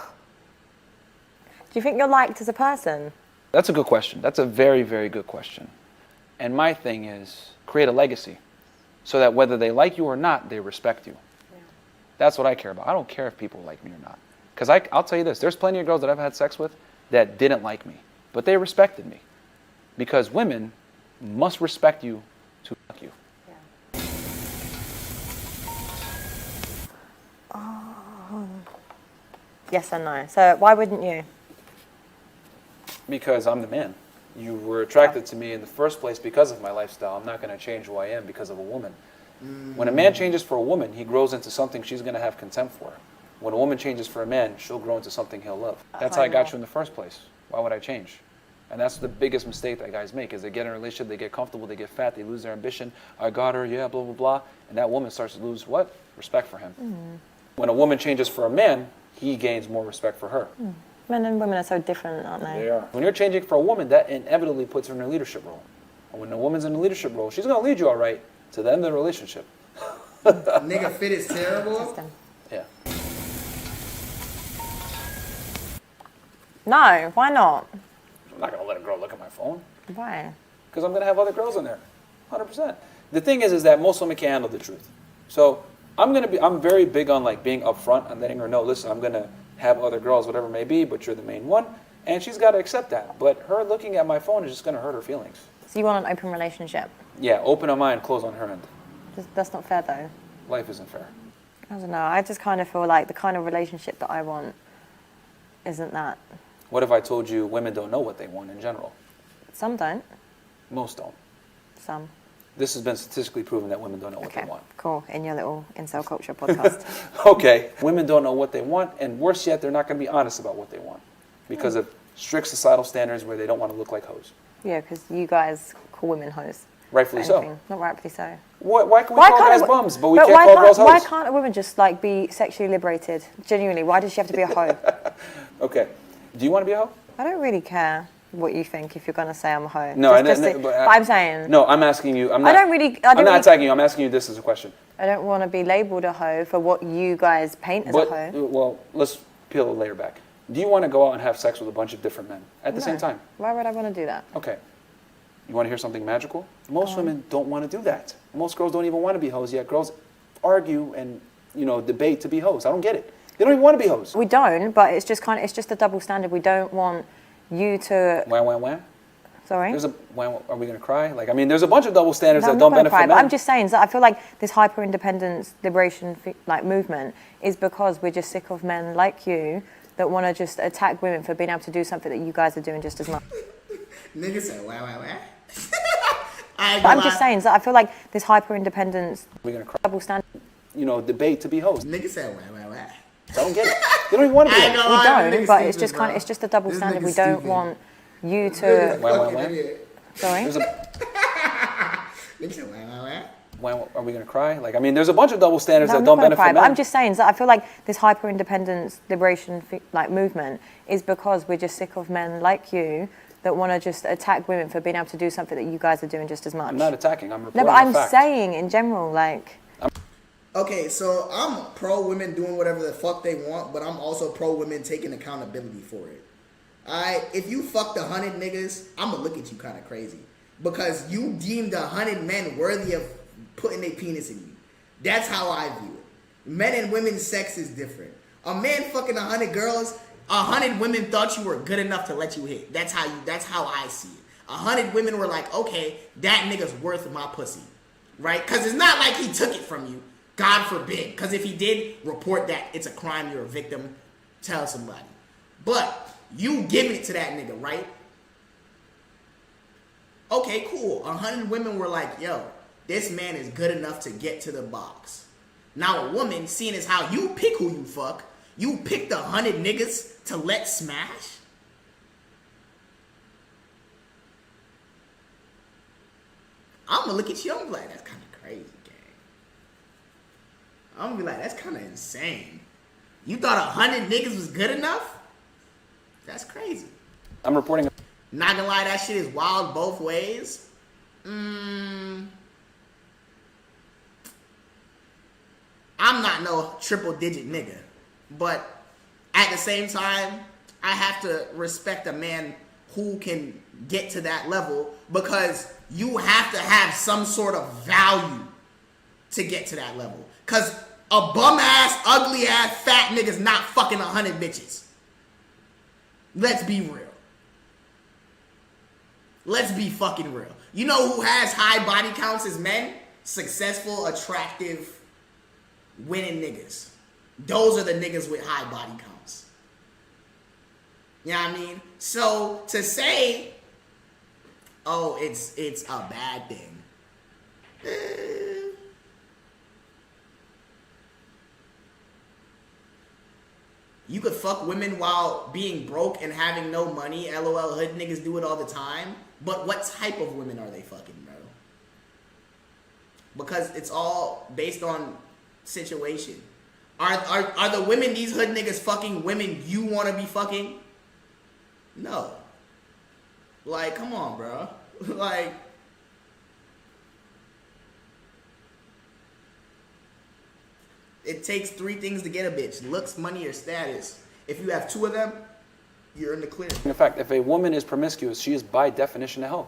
you think you're liked as a person? That's a good question. That's a very, very good question. And my thing is create a legacy so that whether they like you or not, they respect you. Yeah. That's what I care about. I don't care if people like me or not. Because I'll tell you this, there's plenty of girls that I've had sex with that didn't like me, but they respected me. Because women must respect you to fuck you. Yeah. Yes and no. So why wouldn't you? Because I'm the man. You were attracted to me in the first place because of my lifestyle. I'm not going to change who I am because of a woman. When a man changes for a woman, he grows into something she's going to have contempt for. When a woman changes for a man, she'll grow into something he'll love. That's how I got you in the first place. Why would I change? And that's the biggest mistake that guys make, is they get in a relationship, they get comfortable, they get fat, they lose their ambition. I got her, yeah, blah, blah, blah. And that woman starts to lose what? Respect for him. When a woman changes for a man, he gains more respect for her. Men and women are so different, aren't they? They are. When you're changing for a woman, that inevitably puts her in a leadership role. And when a woman's in a leadership role, she's going to lead you all right to the end of the relationship. Nigga fit is terrible. Yeah. No, why not? I'm not going to let a girl look at my phone. Why? Because I'm going to have other girls in there. 100%. The thing is that most women can't handle the truth. So I'm very big on like being upfront and letting her know, listen, I'm going to have other girls, whatever it may be, but you're the main one. And she's got to accept that. But her looking at my phone is just going to hurt her feelings. So you want an open relationship? Yeah, open on mine, close on her end. That's not fair though. Life isn't fair. I don't know. I just kind of feel like the kind of relationship that I want isn't that. What if I told you women don't know what they want in general? Some don't. Most don't. Some. This has been statistically proven that women don't know what they want. Cool. In your little incel culture podcast. Okay. Women don't know what they want, and worse yet, they're not going to be honest about what they want because of strict societal standards where they don't want to look like hoes. Yeah, because you guys call women hoes. Rightfully so. Not rightfully so. Why can we call guys bums, but we can't call girls hoes? Why can't a woman just like be sexually liberated? Genuinely, why does she have to be a hoe? Okay. Do you want to be a hoe? I don't really care what you think if you're going to say I'm a hoe. No, but I'm saying... No, I'm asking you. I'm not attacking you. I'm asking you this as a question. I don't want to be labelled a hoe for what you guys paint as a hoe. Well, let's peel a layer back. Do you want to go out and have sex with a bunch of different men at the same time? Why would I want to do that? Okay. You want to hear something magical? Most women don't want to do that. Most girls don't even want to be hoes, yet girls argue and, debate to be hoes. I don't get it. They don't even want to be hoes. We don't, but it's just a double standard. We don't want you to... Wham. Sorry? Are we going to cry? There's a bunch of double standards that don't benefit men. But I'm just saying that I feel like this hyper-independence liberation movement is because we're just sick of men like you that want to just attack women for being able to do something that you guys are doing just as much. Nigga said, wow. I'm just saying that I feel like this hyper-independence double standard... debate to be hoes. Nigga said, wow. I don't get it. They don't even want to be hoes. We don't, but it's just a double standard. We don't want you to... Sorry? Nigga said, wow. Are we going to cry? There's a bunch of double standards that don't benefit men. But I'm just saying that I feel like this hyper-independence liberation movement is because we're just sick of men like you that want to just attack women for being able to do something that you guys are doing just as much. I'm not attacking. I'm reporting No, but I'm fact. saying in general, Okay, so I'm pro women doing whatever the fuck they want, but I'm also pro women taking accountability for it. Alright, if you fucked 100 niggas, I'ma look at you kind of crazy because you deemed 100 men worthy of putting their penis in you. That's how I view it. Men and women's sex is different. A man fucking 100 girls, 100 women thought you were good enough to let you hit. That's how I see it. 100 women were like, okay, that nigga's worth my pussy, right? Because it's not like he took it from you. God forbid. Because if he did, report that. It's a crime. You're a victim. Tell somebody. But you giving it to that nigga, right? Okay, cool. 100 women were like, yo, this man is good enough to get to the box. Now a woman, seeing as how you pick who you fuck, you picked 100 niggas to let smash? I'm gonna look at you, I'm gonna be like, that's kind of crazy, gang. I'm gonna be like, that's kind of insane. You thought 100 niggas was good enough? That's crazy. I'm reporting. Not gonna lie, that shit is wild both ways. I'm not no triple digit nigga. But at the same time, I have to respect a man who can get to that level because you have to have some sort of value to get to that level. Because a bum ass, ugly ass, fat nigga's not fucking 100 bitches. Let's be real. Let's be fucking real. You know who has high body counts as men? Successful, attractive, winning niggas. Those are the niggas with high body counts. You know what I mean? So to say, oh, it's a bad thing. You could fuck women while being broke and having no money. LOL, hood niggas do it all the time. But what type of women are they fucking, bro? Because it's all based on situation. Are the women these hood niggas fucking women you want to be fucking? No. Like, come on, bro. Like, it takes 3 things to get a bitch: looks, money, or status. If you have 2 of them, you're in the clear. In fact, if a woman is promiscuous, she is by definition a hoe.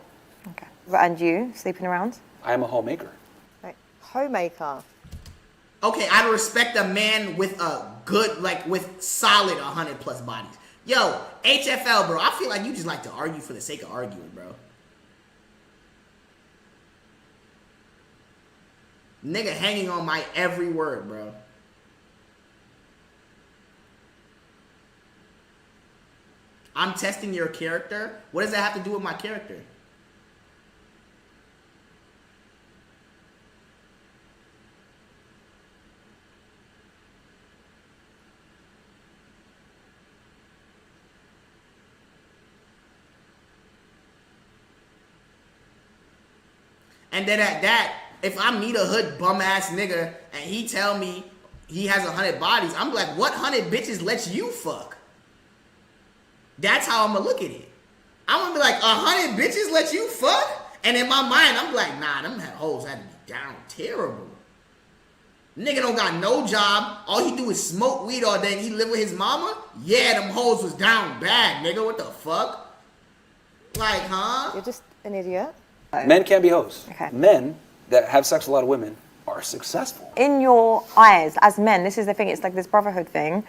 Okay. And you, sleeping around? I am a homemaker. Like, homemaker. Okay, I'd respect a man with a good, like, with solid 100+ bodies. Yo, HFL, bro, I feel like you just like to argue for the sake of arguing, bro. Nigga hanging on my every word, bro. I'm testing your character? What does that have to do with my character? And then at that, if I meet a hood bum ass nigga and he tell me he has 100 bodies, I'm like, what 100 bitches lets you fuck? That's how I'm gonna look at it. I'm gonna be like, 100 bitches let you fuck? And in my mind, I'm like, nah, them hoes had to be down terrible. Nigga don't got no job. All he do is smoke weed all day and he live with his mama? Yeah, them hoes was down bad, nigga. What the fuck? Like, huh? You're just an idiot. Men can't be hoes. Okay. Men that have sex with a lot of women are successful. In your eyes, as men, this is the thing, it's like this brotherhood thing.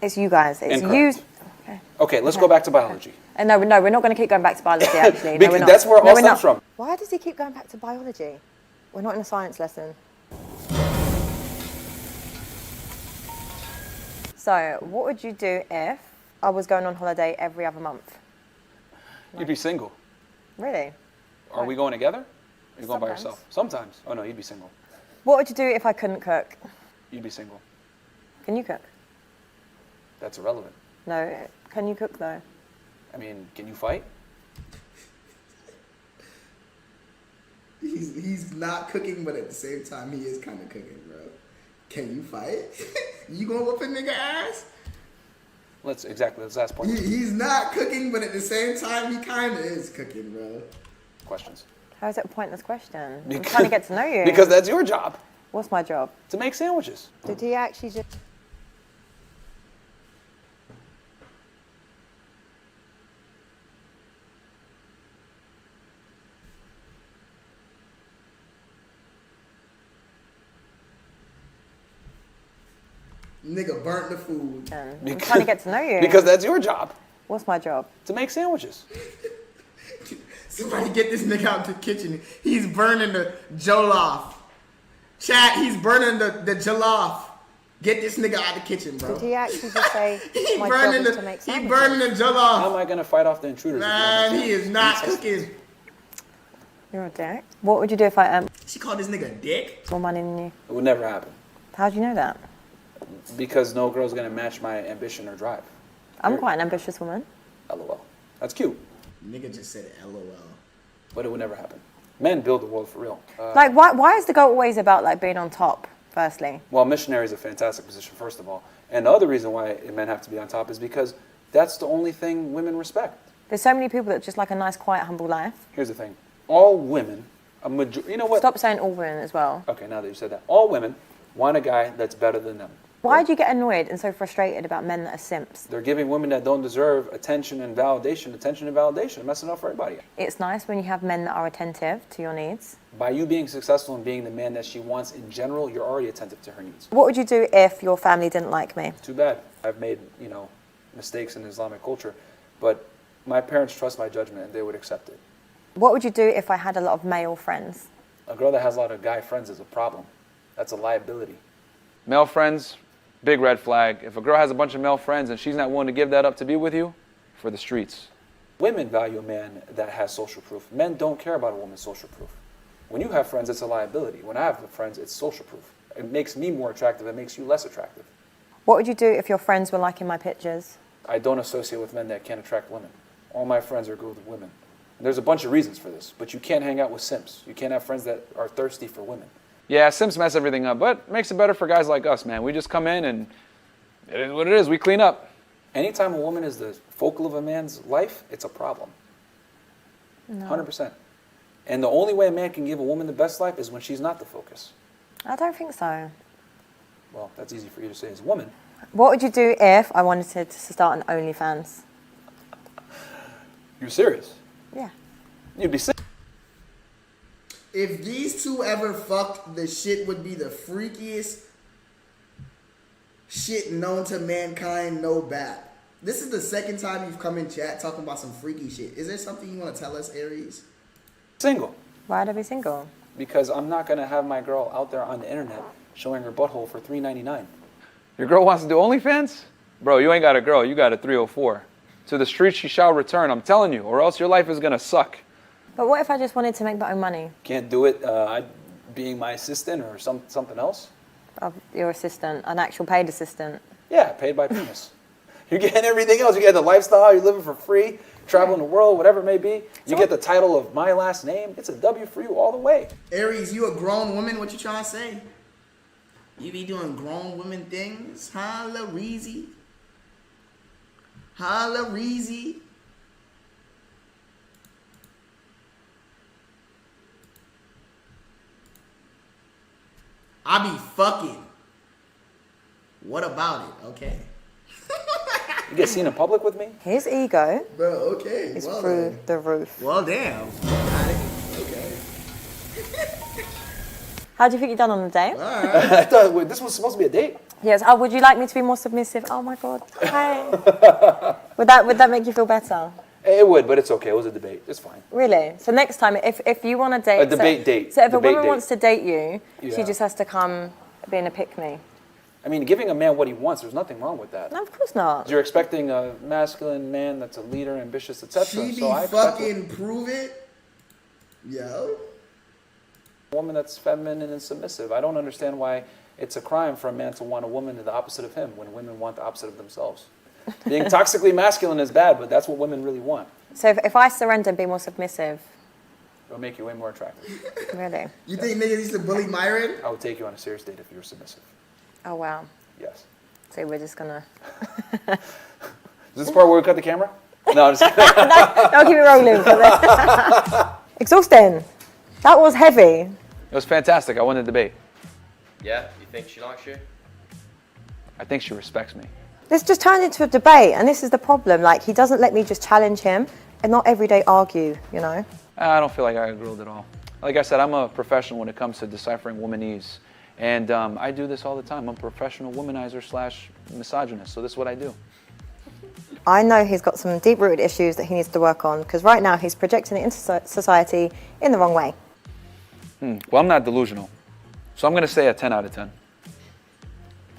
It's you guys. It's Incorrect. you. Okay, let's go back to biology. And no, we're not going to keep going back to biology, actually. Because no, we're not. that's where it all stems from. Why does he keep going back to biology? We're not in a science lesson. So, what would you do if I was going on holiday every other month? You'd be single. Really? Are we going together? Or are you going by Sometimes. yourself? Sometimes. Oh no, you'd be single. What would you do if I couldn't cook? You'd be single. Can you cook? That's irrelevant. No. Can you cook, though? I mean, can you fight? He's not cooking, but at the same time, he is kind of cooking, bro. Can you fight? You gonna whoop a nigga ass? That's the last point. He's not cooking, but at the same time, he kind of is cooking, bro. Questions. How is it a pointless question? I'm trying to get to know you. Because that's your job. What's my job? To make sandwiches. Did he actually just... Nigga burnt the food. I'm trying to get to know you. Because that's your job. What's my job? To make sandwiches. Somebody get this nigga out the kitchen. He's burning the jollof. Chat, he's burning the jollof. Get this nigga out the kitchen, bro. Did he actually just say my job burning is to make he sandwiches? burning the jollof. How am I going to fight off the intruders? Man, he is not cooking. You're a dick. What would you do if I She called this nigga a dick? more money than you? It would never happen. How do you know that? Because no girl's going to match my ambition or drive. I'm quite an ambitious woman. LOL. That's cute. Nigga just said LOL. But it would never happen. Men build the world for real. Like, why is the goal always about like being on top? Firstly, Well, missionary is a fantastic position, first of all. And the other reason why men have to be on top is because that's the only thing women respect. there's so many people that just like a nice, quiet, humble life. Here's the thing. All women, you know what? Stop saying all women as well. Okay, now that you said that. All women want a guy that's better than them. Why do you get annoyed and so frustrated about men that are simps? They're giving women that don't deserve attention and validation, messing up for everybody. It's nice when you have men that are attentive to your needs. By you being successful and being the man that she wants in general, you're already attentive to her needs. What would you do if your family didn't like me? Too bad. I've made, mistakes in Islamic culture, but my parents trust my judgment and they would accept it. What would you do if I had a lot of male friends? A girl that has a lot of guy friends is a problem. That's a liability. Male friends, big red flag. If a girl has a bunch of male friends and she's not willing to give that up to be with you, for the streets. Women value a man that has social proof. Men don't care about a woman's social proof. When you have friends, it's a liability. When I have friends, it's social proof. It makes me more attractive. It makes you less attractive. What would you do if your friends were liking my pictures? I don't associate with men that can't attract women. All my friends are good with women. And there's a bunch of reasons for this, but you can't hang out with simps. You can't have friends that are thirsty for women. Yeah, simps mess everything up, but it makes it better for guys like us, man. We just come in and it is what it is. We clean up. Anytime a woman is the focal of a man's life, it's a problem. No. 100%. And the only way a man can give a woman the best life is when she's not the focus. I don't think so. Well, that's easy for you to say as a woman. What would you do if I wanted to start an OnlyFans? You're serious? Yeah. You'd be sick. If these two ever fucked, the shit would be the freakiest shit known to mankind, no bat. This is the second time you've come in chat talking about some freaky shit. Is there something you want to tell us, Aries? Single. Why'd I be single? Because I'm not going to have my girl out there on the internet showing her butthole for $3.99. Your girl wants to do OnlyFans? Bro, you ain't got a girl. You got a 304. To the streets she shall return, I'm telling you, or else your life is going to suck. But what if I just wanted to make my own money? Can't do it being my assistant or something else? Your assistant, an actual paid assistant. Yeah, paid by penis. You're getting everything else. You get the lifestyle, you're living for free, traveling the world, whatever it may be. You get the title of my last name. It's a W for you all the way. Aries, you a grown woman? What you trying to say? You be doing grown woman things? Holla Reezy. Holla Reezy. I be fucking. What about it? Okay. You get seen in public with me? His ego, bro, okay, is through the roof. Well, damn. Okay. How do you think you done on the date? Right. I thought this was supposed to be a date. Yes. Oh, would you like me to be more submissive? Oh my God. Hi. would that make you feel better? It would, but it's okay. It was a debate. It's fine. Really? So next time, if you want to date... A debate date. So if debate a woman wants to date you, yeah. she just has to come being a pick-me. I mean, giving a man what he wants, there's nothing wrong with that. No, of course not. You're expecting a masculine man that's a leader, ambitious, etc. She be so I fucking prove it? Yo. A woman that's feminine and submissive. I don't understand why it's a crime for a man to want a woman the opposite of him when women want the opposite of themselves. Being toxically masculine is bad, but that's what women really want. So if I surrender and be more submissive... It'll make you way more attractive. Really? You think niggas used to bully Myron? I would take you on a serious date if you were submissive. Oh, wow. Yes. So we're just gonna... Is this the part where we cut the camera? No, I'm just kidding. no, keep it rolling. Exhausting. That was heavy. It was fantastic. I won the debate. Yeah? You think she likes you? I think she respects me. This just turned into a debate, and this is the problem. Like, he doesn't let me just challenge him and not every day argue, you know? I don't feel like I got grilled at all. Like I said, I'm a professional when it comes to deciphering womanese. And I do this all the time. I'm a professional womanizer / misogynist, so this is what I do. I know he's got some deep-rooted issues that he needs to work on, because right now he's projecting it into society in the wrong way. Well, I'm not delusional, so I'm going to say a 10 out of 10.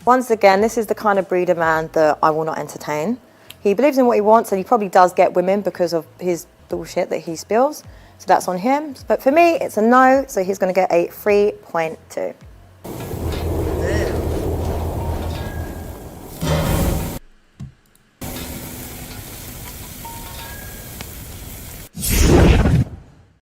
Once again, this is the kind of breed of man that I will not entertain. He believes in what he wants, and he probably does get women because of his bullshit that he spills. So that's on him. But for me, it's a no, so he's going to get a 3.2.